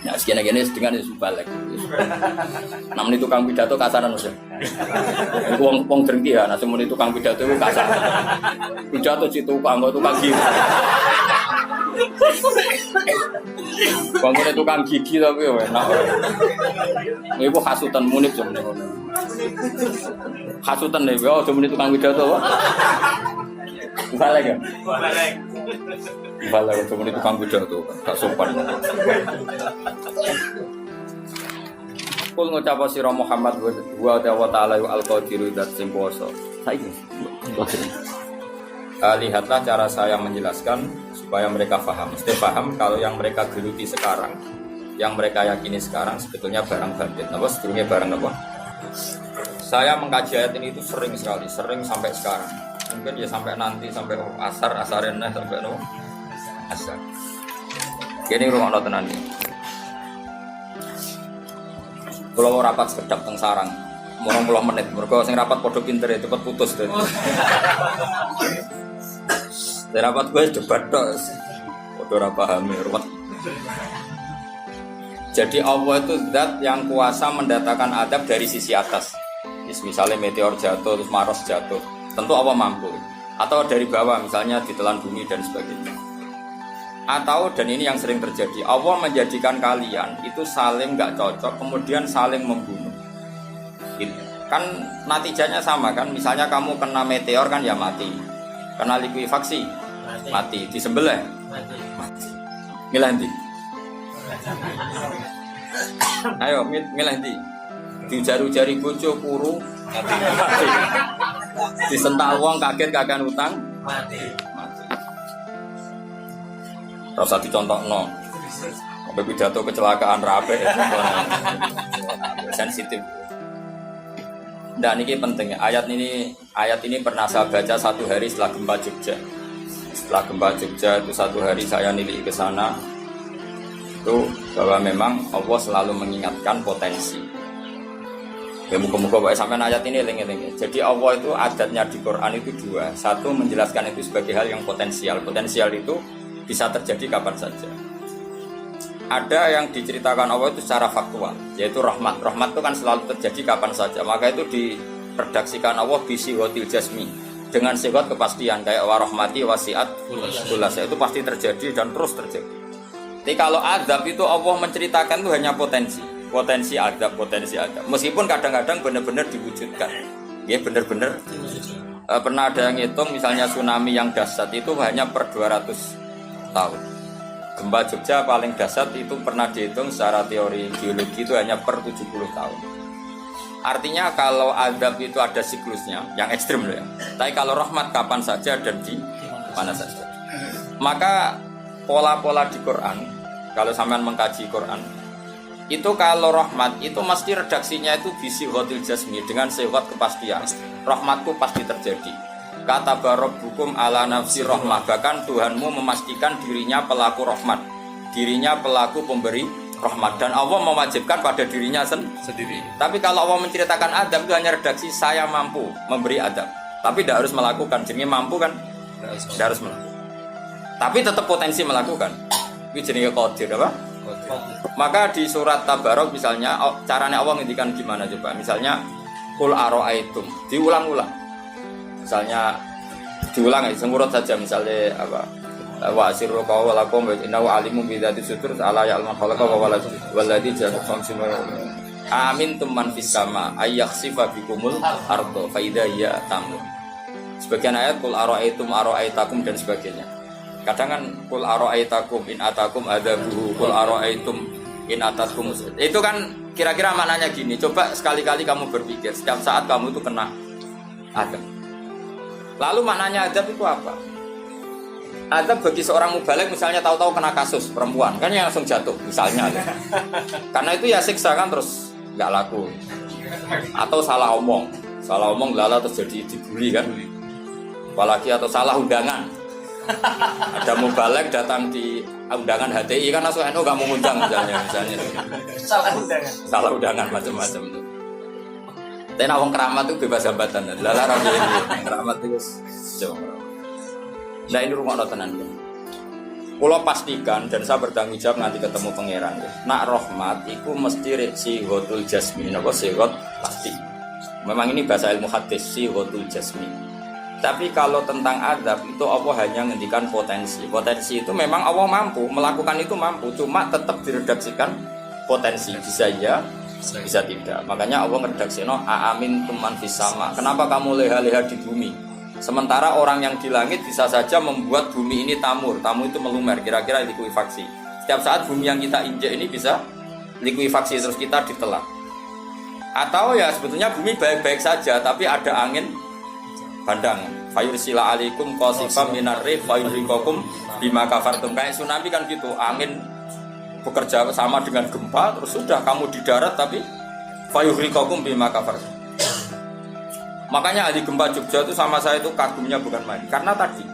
Ya segini-gini dengan itu balik. Namun itu tukang pidato kasaran udah. Wong drengki ya, nah semua itu tukang pidato itu kasar. Pidato situ tukang gigi. Bangunnya tukang gigi tapi enak. Ibu hasutan munib sebenarnya. Hasutan nih, oh cuma tukang pidato. Balik ya. Balik cuma tukang pidato, tak sopan. Kul ngucap sira Muhammad wa ta'ala al-qadiru dat sing kuwasa. Saiki. Lihatlah cara saya menjelaskan supaya mereka paham. Mesti paham kalau yang mereka geluti sekarang, yang mereka yakini sekarang sebetulnya barang batin. Apa sebetulnya barang apa? Saya mengkaji ayat ini itu sering sekali, sering sampai sekarang. Mungkin ya sampai nanti sampai asarin sampai asar. Gini rumah tenan ini. Kalau mau rapat sekedap teng sarang, mau 20 menit. Mereka sing rapat podo pinter ya cepet putus deh. Rapat gue debat tok. Podo ora paham ruwet. Jadi Allah itu zat yang kuasa mendatangkan adab dari sisi atas. Misalnya meteor jatuh terus Mars jatuh, tentu Allah mampu. Atau dari bawah misalnya ditelan bumi dan sebagainya. Atau, dan ini yang sering terjadi, Allah menjadikan kalian itu saling nggak cocok, kemudian saling membunuh. Gitu. Kan natijanya sama kan, misalnya kamu kena meteor kan ya mati, kena likuifaksi mati, disembelih mati. Milih ndi? Ayo milih ndi? Diujar-ujari bojo kuru mati. Disentak wong kaget kagak utang mati. Rasa dicontohno. Sampai pidato kecelakaan rape sensitif. Nah ini penting. Ayat ini pernah saya baca satu hari setelah gempa Jogja. Setelah gempa Jogja itu satu hari saya nilai ke sana. Itu bahwa memang Allah selalu mengingatkan potensi. Ya muka-muka sampai ayat ini lengi-lengi. Jadi Allah itu adatnya di Quran itu dua. Satu menjelaskan itu sebagai hal yang potensial. Potensial itu bisa terjadi kapan saja. Ada yang diceritakan Allah itu secara faktual, yaitu rahmat. Rahmat itu kan selalu terjadi kapan saja. Maka itu diredaksikan Allah bisihotil jasmi, dengan sifat kepastian kayak warahmati wasiat kulas. Itu pasti terjadi dan terus terjadi. Tapi kalau azab itu Allah menceritakan itu hanya potensi azab. Meskipun kadang-kadang benar-benar diwujudkan. Ya benar-benar. Pernah ada yang hitung misalnya tsunami yang dahsyat itu hanya per 200 tahun. Gempa Jogja paling dahsyat itu pernah dihitung secara teori geologi itu hanya per 70 tahun. Artinya kalau azab itu ada siklusnya, yang ekstrim loh ya. Tapi kalau rahmat kapan saja dan di mana saja. Maka pola-pola di Quran, kalau sampean mengkaji Quran, itu kalau rahmat itu mesti redaksinya itu bisihotil jasmi, dengan sifat kepastian. Rahmatku pasti terjadi. Kata barabbukum ala nafsi rahmah, bahkan Tuhanmu memastikan dirinya pelaku rahmat, dirinya pelaku pemberi rahmat, dan Allah mewajibkan pada dirinya sendiri. Tapi kalau Allah menceritakan adab itu hanya redaksi saya mampu memberi adab, tapi tidak harus melakukan. Jadi mampu kan tidak harus melakukan, tapi tetap potensi melakukan. Itu jenis qadir apa? Maka di surat Tabarok misalnya caranya Allah ngendikan gimana coba? Misalnya qul ara'aitum, diulang-ulang. Misalnya diulang semurut saja, misalnya apa wa asirru qawlakum wa innahu alimun bi dzati sudur ala ya'lamu khalaqa wa walladzi ja'ala khamsin amin tumman fis sama ayakhsifa bikumul ardo fa idza hiya tamur. Sebagian ayat qul ara'aitakum dan sebagainya. Kadang kan qul ara'aitakum in atakum adzabuhu qul ara'aitum in atakum. Itu kan kira-kira maknanya gini, coba sekali-kali kamu berpikir setiap saat kamu itu kena adab. Lalu maknanya azab itu apa? Azab bagi seorang mubaligh misalnya tahu-tahu kena kasus perempuan, kan yang langsung jatuh misalnya. Karena itu ya siksa kan terus nggak laku. Atau salah omong lala terus jadi dibully kan. Apalagi atau salah undangan. Ada mubaligh datang di undangan HTI kan langsung NU nggak mau ngundang misalnya. Salah undangan macam-macam itu. Tapi wong keramat itu bebas hambatan. Larang ini keramat itu jauh. Nah ini rumah tenan ya. Kalau pastikan dan saya bertanggung jawab nanti ketemu pangeran ya. Nak rahmat itu mesti sihotul jasmi. Apa sihot pasti. Memang ini bahasa ilmu hadis sihotul jasmi. Tapi kalau tentang adab itu Allah hanya ngendikan potensi. Potensi itu memang Allah mampu melakukan itu mampu. Cuma tetap diredaksikan potensi bisa ya. Bisa tidak. Makanya Allah ngeredaksino aamin tuman fis sama. Kenapa kamu leha-leha di bumi? Sementara orang yang di langit bisa saja membuat bumi ini tamur. Tamu itu melumer, kira-kira likuifaksi. Setiap saat bumi yang kita injak ini bisa likuifaksi terus kita ditelan. Atau ya sebetulnya bumi baik-baik saja tapi ada angin bandang. Fayursila alaikum qasifam minar rih fayurikakum bima kafartum. Kayak tsunami kan gitu, angin bekerja sama dengan gempa, terus sudah kamu di darat tapi fayuhrikakum bima kafartum. Makanya ahli gempa Jogja itu sama saya itu kagumnya bukan main. Karena tadi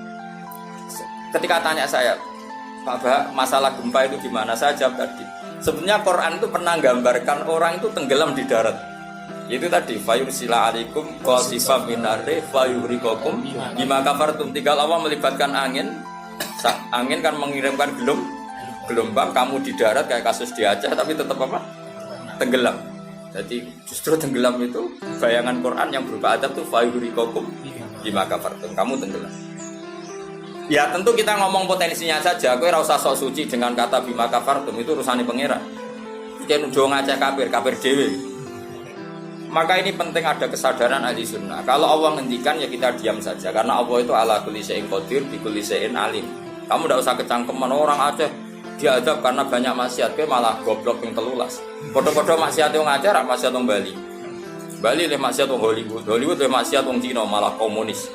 ketika tanya saya, Pak Bah, masalah gempa itu gimana? Saya jawab tadi, sebenarnya Quran itu pernah gambarkan orang itu tenggelam di darat. Itu tadi fayursila alaikum qasifam minarri fayuhrikakum bima kafartum. Tinggal Allah melibatkan angin kan mengirimkan gelombang, kamu di darat kayak kasus di Aceh tapi tetap apa? Tenggelam. Jadi justru tenggelam itu bayangan Quran yang berupa adab tuh fayuhrikakum bima kafartum, kamu tenggelam. Ya tentu kita ngomong potensinya saja. Kowe ora usah sok suci dengan kata bima kafartum, itu urusane pangeran. Yen udah ngajak kafir dhewe. Maka ini penting ada kesadaran ahli sunnah. Kalau Allah ngendikan ya kita diam saja karena Allah itu ala kulli syai'in qadir bi kulli syai'in alim. Kamu tidak usah kecangkeman orang Aceh diadab karena banyak maksiat, kowe malah goblok yang telulas. Padha-padha maksiat wong Aceh ra maksiat wong Bali. Bali le maksiat wong Hollywood, Hollywood le maksiat wong Cina malah komunis.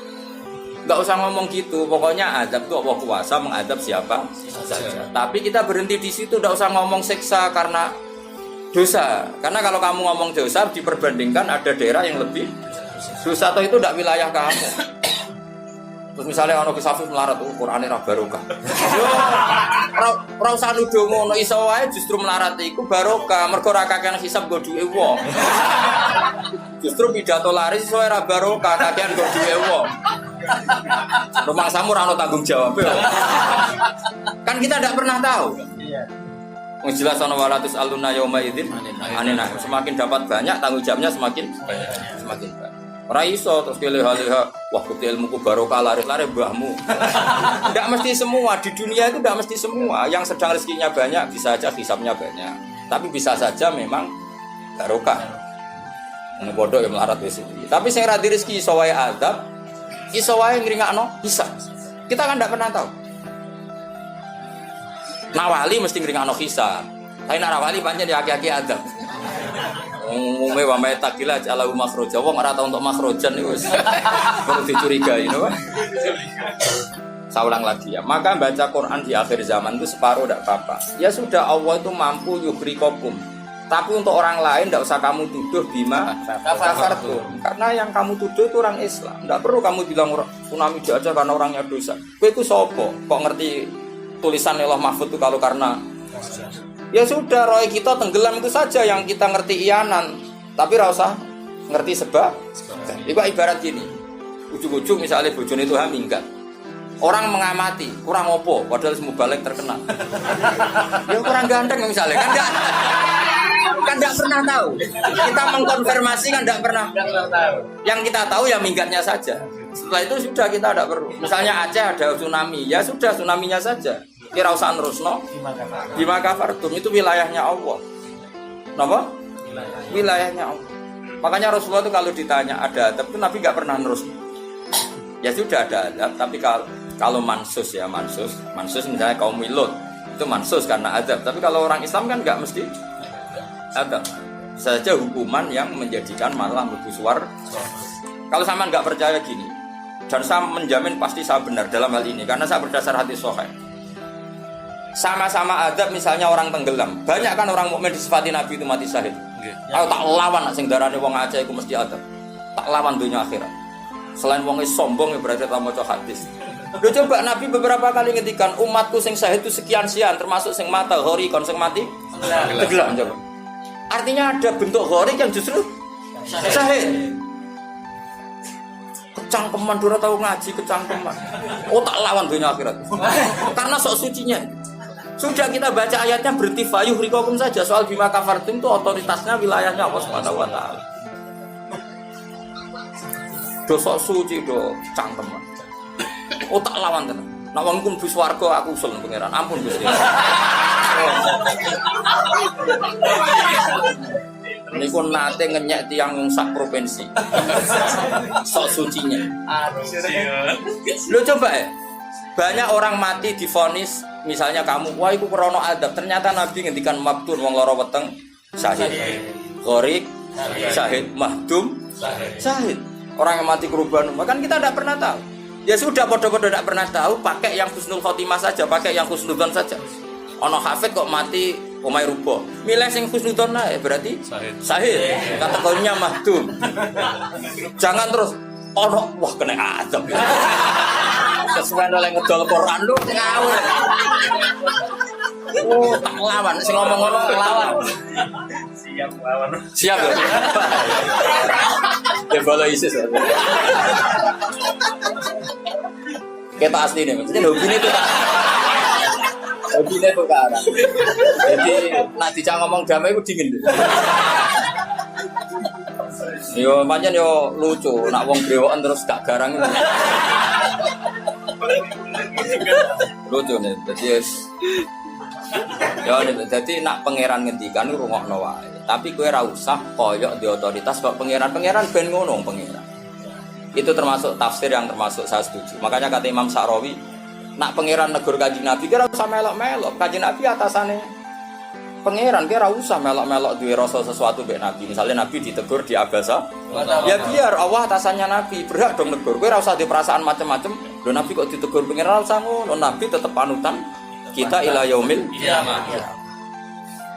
Enggak usah ngomong gitu, pokoknya adab itu Allah kuasa mengadab siapa saja. Tapi kita berhenti di situ, enggak usah ngomong siksa karena dosa. Karena kalau kamu ngomong dosa diperbandingkan ada daerah yang lebih dosa atau itu enggak wilayah kamu. Terus misalnya ono kisah melarat Qur'ane ra barokah. Yo ora usah nuduh ngono, iso wae justru melarat iku barokah, mergo ora kakean hisab go duwe wong. Justru pidato laris iso ora barokah, kakean go duwe wong. Rumah samu ora ono tanggung jawab. Kan kita tidak pernah tahu. Iya. Wong jelas ana walatus aluna yauma idzin anena. Semakin dapat banyak tanggung jawabnya semakin banyak. Ora iso terus keleh-leha wah bukti ilmuku barokah laris-laris mbahmu. Enggak mesti semua di dunia itu enggak mesti semua. Yang sedang rezekinya banyak bisa aja hisabnya banyak. Tapi bisa saja memang barokah. Ini bodoh yang melarat wis. Tapi sing ra di rezeki iso wae azab, iso wae ngringakno hisab. Kita kan enggak pernah tahu. Nawali mesti ngringakno hisab. Tapi nek nawali pancen ya aki-aki azab. Umume wa may takila ala makhraja wong ora tau untuk makhrajan niku wis perlu dicurigai no. Saulang lagi ya. Maka baca Quran di akhir zaman itu separuh tidak apa-apa. Ya sudah Allah itu mampu yubrikokum. Tapi untuk orang lain tidak usah kamu tuduh bima kafartum. Karena yang kamu tuduh itu orang Islam. Tidak perlu kamu bilang tsunami aja karena orangnya dosa. Kowe iku sapa? Kok ngerti tulisan Allah Mahfud itu kalau karena ya sudah, roy kita tenggelam itu saja yang kita ngerti iyanan, tapi rasa ngerti sebab. Itu ibarat gini, ujung-ujung misalnya bojone itu minggat, orang mengamati kurang opo, padahal semua balik terkenal. Ya kurang ganteng misalnya, kan nggak pernah tahu. Kita mengkonfirmasi kan nggak pernah tahu. Yang kita tahu ya minggatnya saja. Setelah itu sudah kita tidak perlu. Misalnya Aceh ada tsunami, ya sudah tsunaminya saja. Kira usah nerusno bima kafartum itu wilayahnya Allah. Napa? Wilayahnya Allah. Makanya Rasulullah itu kalau ditanya ada adab itu Nabi nggak pernah nerus. Ya sudah ada adab, tapi kalau mansus ya mansus misalnya kaum Lut itu mansus karena adab. Tapi kalau orang Islam kan nggak mesti adab. Saja hukuman yang menjadikan malah mlebu swarga. Kalau sama nggak percaya gini, dan saya menjamin pasti saya benar dalam hal ini karena saya berdasar hadis sahih. Sama-sama adab misalnya orang tenggelam. Banyak kan orang mukmin disifati Nabi itu mati syahid. Aku tak lawan sing darane wong Aceh iku mesti adab. Tak lawan dunia akhirat. Selain wong sombong ya berarti tak maca hadis. Lho coba Nabi beberapa kali ngendikan umatku sing syahid itu sekian-sekian termasuk sing mata ghori kon sing mati tenggelam coba. Artinya ada bentuk ghori yang justru syahid. Kecangkeman dora tahu ngaji kecangkeman. Oh tak lawan dunia akhirat. Karena sok sucinya. Sudah kita baca ayatnya berhenti fayuh rikokum saja. Soal bima kafartum itu otoritasnya wilayahnya Allah Subhanahu wa taala. Dosa suci do cangkeman. Oh tak lawan tenan. Nek wong ku mlebu swarga aku usul pangeran. Ampun Gusti. Niku nate ngenyek tiyang sak provinsi. Sok sucinya. Lu coba ya. Banyak orang mati divonis misalnya kamu, wah itu krono adab. Ternyata Nabi ngendikan maktun wong loro weteng syahid. Gharik syahid, mahdum syahid. Orang yang mati korban, kan kita tidak pernah tahu. Ya sudah bodoh-bodoh tidak pernah tahu, pakai yang husnul khotimah saja, pakai yang husnudzon saja. Ono hafid kok mati omai rubo. Milih sing husnudzon ae berarti syahid. Kategorinya mahdum. Jangan terus ono wah kena adab. Sesuai oleh ngedol Quran lu ngawur. Oh, tak lawan, sing ngomong ngono tak lawan. Siap lawan. Siap ya. Ya bala ISIS. Kita asli nih, maksudnya hobi itu kan. Hobi itu kan. Jadi nak dijak ngomong damai itu dingin. Yo pancen yo lucu, nak wong brewokan terus gak garang. Lucu nih, jadi nak pangeran ngendikan rungokno wae. Tapi kowe ora usah koyok di otoritas kok pangeran ben ngono pangeran. Itu termasuk tafsir yang termasuk saya setuju. Makanya kata Imam Sa'rawi, nak pangeran negur Kanjeng Nabi kira usah melok-melok. Kanjeng Nabi atasane pangeran kira usah melok-melok duwe rasa sesuatu mbek Nabi. Misalnya Nabi ditegur di abasa, ya biar Allah atasannya Nabi, berhak dong negur. Kowe ora usah di perasaan macam-macam. Lho Nabi kok ditegur pangeran ora usah ngono. Nabi tetep panutan kita ila yaumil kiamah.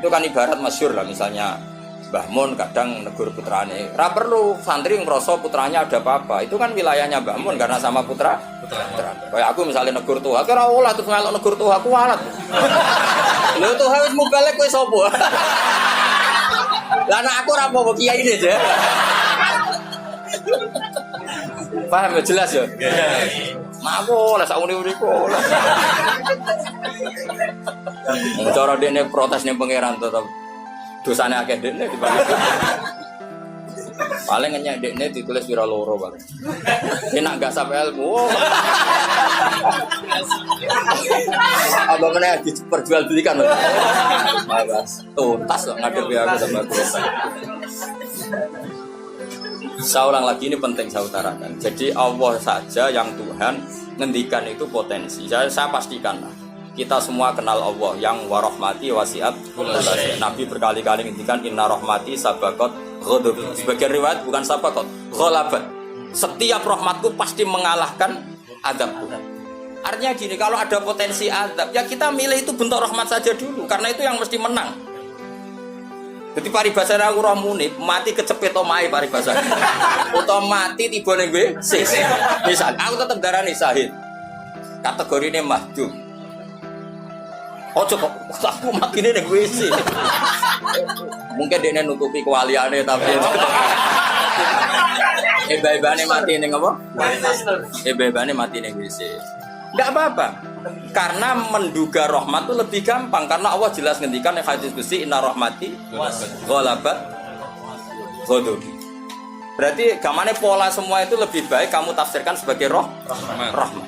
Itu kan ibarat masyhur lah, misalnya Mbah Mun kadang negur putrane. Ora perlu santri ngrasa putranya ada apa-apa. Itu kan wilayahnya Mbah Mun karena sama putra. Kayak aku misalnya negur tuh, aku ora oleh terus melok negur tuh aku walat. Lho tuh wis mubalek kowe sapa? Lah nek aku ora apa-apa kiai ini aja. Paham ya jelas ya? Mak aku lah sak uni-uniku. Cara dene protes ning pangeran tetep dosane akeh dene dibanding. Paling ngenyek dekne ditulis pira loro paling. Enak gak sampai ilmu. Apa meneh diperjualbelikan. Mas, tuntas kok ngadepi aku sama aku. Saya ulang lagi, ini penting saya utarakan. Jadi Allah saja yang Tuhan ngendikan itu potensi. Saya pastikan lah. Kita semua kenal Allah yang warahmati wasiat. Nabi berkali-kali ngendikan inna rahmati sabaqat ghadab. Sebagian riwayat bukan sabaqat, ghalabat. Setiap rahmatku pasti mengalahkan azabku. Artinya gini, kalau ada potensi azab, ya kita milih itu bentuk rahmat saja dulu, karena itu yang mesti menang. Jadi paribasane aku roh munib, mati kecepet omahe paribasane. Utawa mati tiba ning WC. Misal aku tetep darani syahid. Kategorine mahdum. Ojo kok aku makine ning WC. Mungkin dene nutupi kewaliane tapi ebane mati ning apa? Ebane mati ning WC. Enggak apa-apa. Karena menduga rahmat itu lebih gampang, karena Allah jelas ngendikan di hadis qudsi inna rahmati ghalabat ghadabi. Berarti gamane pola semua itu lebih baik kamu tafsirkan sebagai rahmat.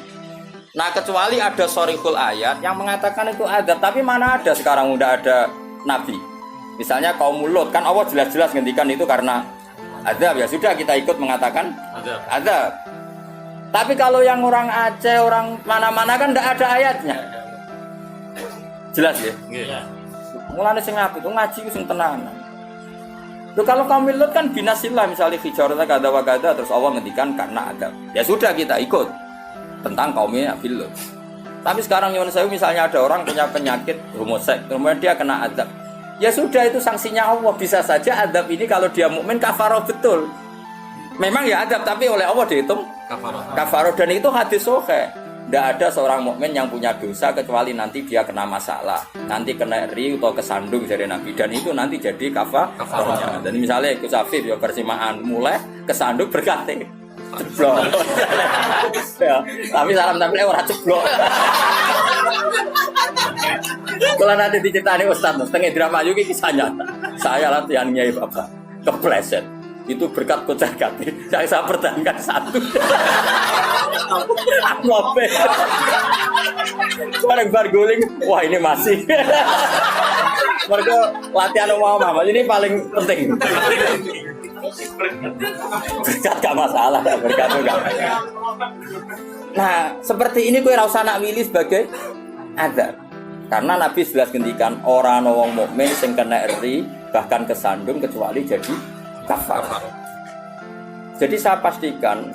Nah, kecuali ada sharihul ayat yang mengatakan itu azab, tapi mana ada sekarang udah ada nabi. Misalnya kaum Lut, kan Allah jelas-jelas ngendikan itu karena azab, ya sudah kita ikut mengatakan azab. Tapi kalau yang orang Aceh, orang mana-mana kan tidak ada ayatnya. Jelas ya? Iya. Mulane sing apik itu ngaji sing tenanan. Loh kalau kaum Lut kan binasillah misalnya hijarata kada wa kada terus Allah ngendikan karena azab. Ya sudah kita ikut tentang kaumnya Nabi Lut. Tapi sekarang nyuwun sewu misalnya ada orang punya penyakit homoseks, kemudian dia kena azab. Ya sudah itu sanksinya Allah. Bisa saja azab ini kalau dia mukmin kafarah betul. Memang ya azab tapi oleh Allah dihitung kafarah, dan itu hadis sahih. Tidak ada seorang mukmin yang punya dosa kecuali nanti dia kena masalah, nanti kena ri atau kesandung dari Nabi, dan itu nanti jadi kafarahnya. Dan misalnya ikut Safif ya persimaan mulai kesandung berkati ceblok. Ya, tapi salam tampilnya orang ceblok. Kalau nanti diceritani Ustaz, setengah drama juga kisah nyata. Saya latihan nyai bapak kepleset. Itu berkat kocar kati yang saya pertahankan satu. Aku apa? Bareng guling, wah ini masih. Mereka latihan mama, ini paling penting. Berkat gak masalah, berkat enggak. Nah, seperti ini gue rasa nak milih sebagai azab. Karena Nabi jelas ngendikan orang wong mukmin sing kena ri bahkan kesandung kecuali jadi kafar. Jadi saya pastikan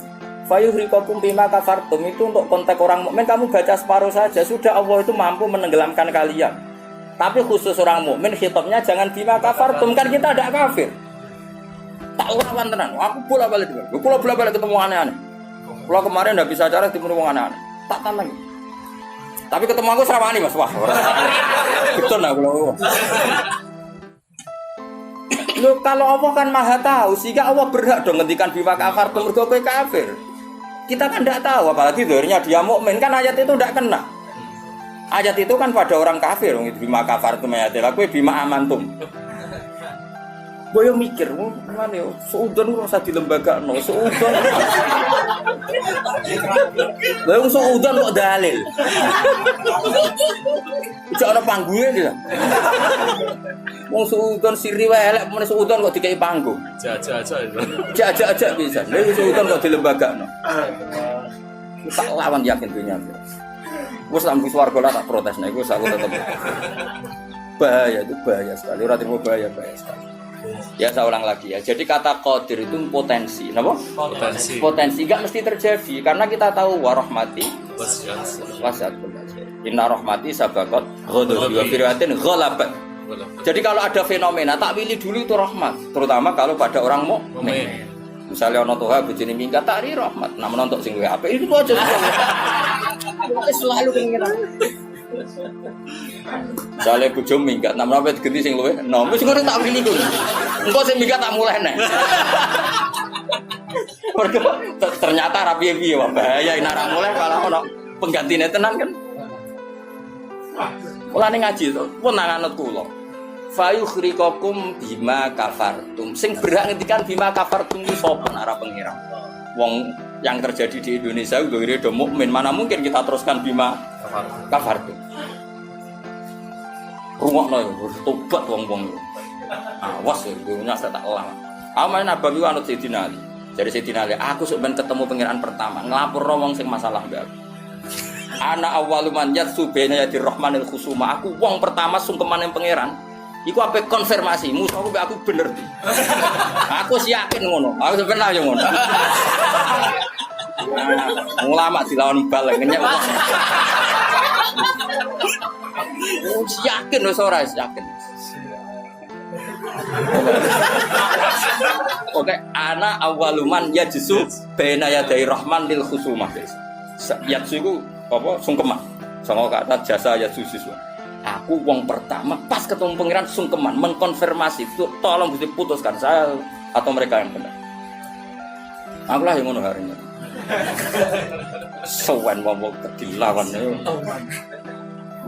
fayuhriqakum bima kafartum itu untuk konteks orang mukmin kamu baca separuh saja sudah Allah itu mampu menenggelamkan kalian. Tapi khusus orang mukmin khitabnya jangan bima kafartum, kan kita tidak kafir. Tak lawan tenan. Aku bolak-balik ketemu aneh-aneh. Kalau kemarin tidak bisa cara ketemu aneh-aneh. Tak tantang. Tapi ketemu aku serawani Mas. Wah. Betul lah kalau. Loh, kalau Allah kan maha tahu, sehingga Allah berhak dong ngendikan bima kafartum mergo kowe kafir. Kita kan tidak tahu, apalagi dohirnya dia mukmin, kan ayat itu tidak kena. Ayat itu kan pada orang kafir, bima kafartum ayatil kowe bima amantum. Boyo mikir, mana yo, seudon ora usah dilembagakno, seudon. Boyo seudon kok dalil. Iku ana panggunge lho. Wong seudon siri wae elek, men seudon kok dikai panggung. Aja itu. Jajak bisa. Lha seudon kok dilembagakno. Tak lawan yakin dunia. Wes lampu swarga lah tak protes nek wis aku tetep. Bahaya itu bahaya sekali. Ora terima bahaya sekali. Ya saya ulang lagi ya. Jadi kata qadir itu potensi, napa? Potensi enggak mesti terjadi karena kita tahu warahmati wasiat. Inna rahmati sabaqat ghadabi wa firwatin ghalabat. Jadi kalau ada fenomena tak pilih dulu itu rahmat, terutama kalau pada orang mukmin. Misalnya ono toha bojone minggat tari rahmat, nah menontok sing luwih apik itu aja. Selalu pengen. Misalnya bojo minggat, nah menapa digenti sing luwih, nah wis ngono tak pilih kuwi. Engko sing minggat tak mulai neh. Mergo ternyata ra piye-piye wae bahaya nek ora mulai kalau ono penggantine tenan kan. Mulane ngaji to, pun nang anut kula. Fayukhrikakum bima kafartum. Sing berhak ngendikan bima kafartum itu sapa nek ora pengira. Wong yang terjadi di Indonesia udah mukmin, mana mungkin kita teruskan bima kafartum. Rungokno yo tobat wong-wong. Awas yo dunya tak lama. Amane abang iku anut Sayyidina Ali. Jadi Sayyidina Ali, aku sok ben ketemu pangeran pertama, nglapurno wong sing masalah mbak. Ana awwaluman yatsu baina yadir rahmanil khusuma. Aku wong pertama sungkeman yang pangeran. Iku ape konfirmasi, musuhku aku bener di. Aku sih yakin ngono. Aku sebenarnya ngono. Ulama dilawan bal ngenyek. Yakin wis ora yakin. Oke, ana awaluman yajsu baina yaday rahman lil khusumah. Yajsu iku apa sungkeman. Sama kata jasa yajsu siswa. Aku wong pertama pas ketemu pangeran sungkeman mengkonfirmasi itu tolong diputuskan saya atau mereka yang benar. Aku lah yang ngono hari ini. Sowan wong dilawan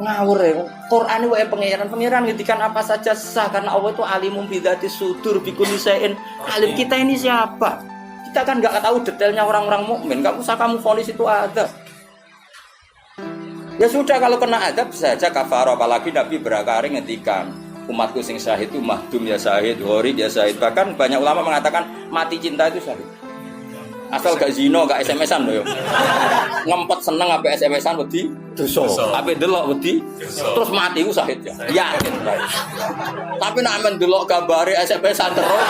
ngawur ya. Quran wae pangeran ngendikan apa saja sah karena Allah itu alimum bidzati sudur bikulli syai'in. Alim kita ini siapa? Kita kan enggak tahu detailnya orang-orang mukmin. Enggak usah kamu vonis itu ada. Ya sudah kalau kena adab bisa aja kafaro, apalagi Nabi berakari ngendikan umatku sing syahid itu mahdum ya syahid, gharib ya syahid. Bahkan banyak ulama mengatakan mati cinta itu syahid. Asal gak zino, gak SMS-an loh. Ngempet seneng ape SMS-an wedi dosa. Ape delok wedi terus mati ku syahid ya. Yakin. Tapi nek men delok gambare SMS-an terus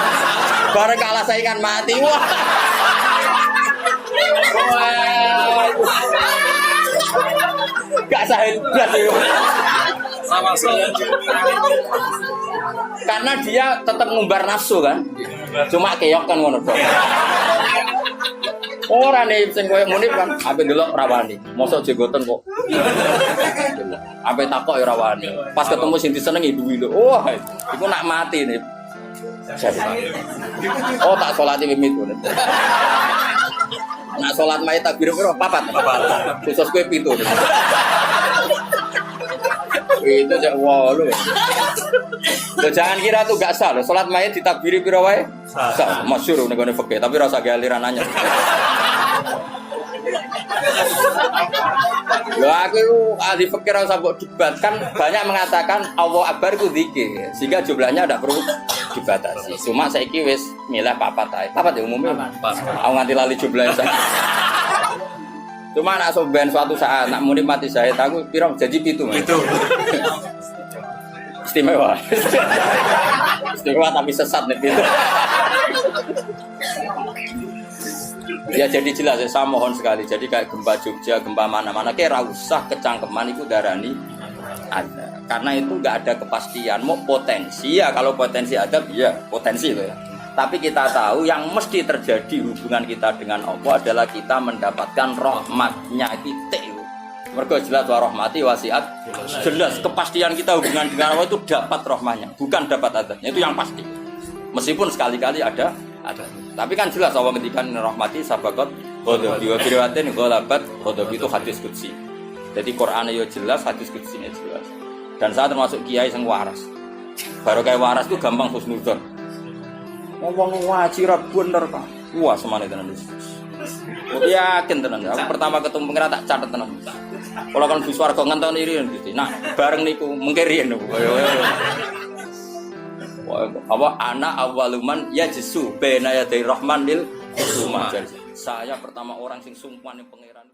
bareng kalah saingan mati. Wah. Gak syahid blas yo. Sama saya. Karena dia tetap ngumbar nafsu kan. Cuma keok kan ngono tok. Ora nih sing koyo munib kan ape delok rawani. Mosok jenggoten kok. Ape takok ya rawani. Pas ketemu sing disenengi duwi lho. Wah, iku nak mati nih. Oh tak salate mimit ngono. Nak salat mayit takbir piro? Papat. Khusus kowe 7. Itu aja walu. Jangan kira tuh gak sah loh. Salat mayit ditakbiri piro wae? Sah. Masyhur ning gone fikih, tapi rasa galiran anyar. Loh aku ahli fikih ora usah mbok debat kan banyak mengatakan Allah Akbar itu zikir sehingga jumlahnya tidak perlu dibatasi. Cuma saiki wis milih papat ae. Papat ya umumnya. Aku nganti lali jumlahnya saya. Cuma nak soben suatu saat nak muni mati syahid aku piro janji 7. Itu. Istimewa. Istimewa tapi sesat nih itu. Ya jadi jelas saya mohon sekali. Jadi kayak gempa Jogja, gempa mana-mana kayak ra usah kecangkeman itu darani ada. Karena itu enggak ada kepastian mau potensi ya kalau potensi ada ya potensi itu ya. Tapi kita tahu yang mesti terjadi hubungan kita dengan Allah adalah kita mendapatkan rahmatnya titik. Mergo jelas wa rahmati wasiat. Jelas kepastian kita hubungan dengan Allah itu dapat rahmatnya, bukan dapat adabnya. Itu yang pasti. Meskipun sekali-kali ada. Tapi kan jelas Allah ngendikan rahmati sabaqat ghadabi wa firwatin ghalabat ghadabi itu hadis qudsi. Jadi Quran yo jelas, hadis qudsi jelas. Dan saya termasuk kiai sing waras. Baru kayak waras itu gampang husnudzon. Ngomong ngaji ra bener Kang. Wah, semane tenan wis. Aku yakin tenan. Aku pertama ketemu pengen tak catet tenan. Kalau kan bis warga ngenteni riyen gitu. Nah, bareng niku mengke riyen niku. Apa anak awaluman yajsu bena yaday rahmanil husuma. Saya pertama orang sing sungkan yang pangeran.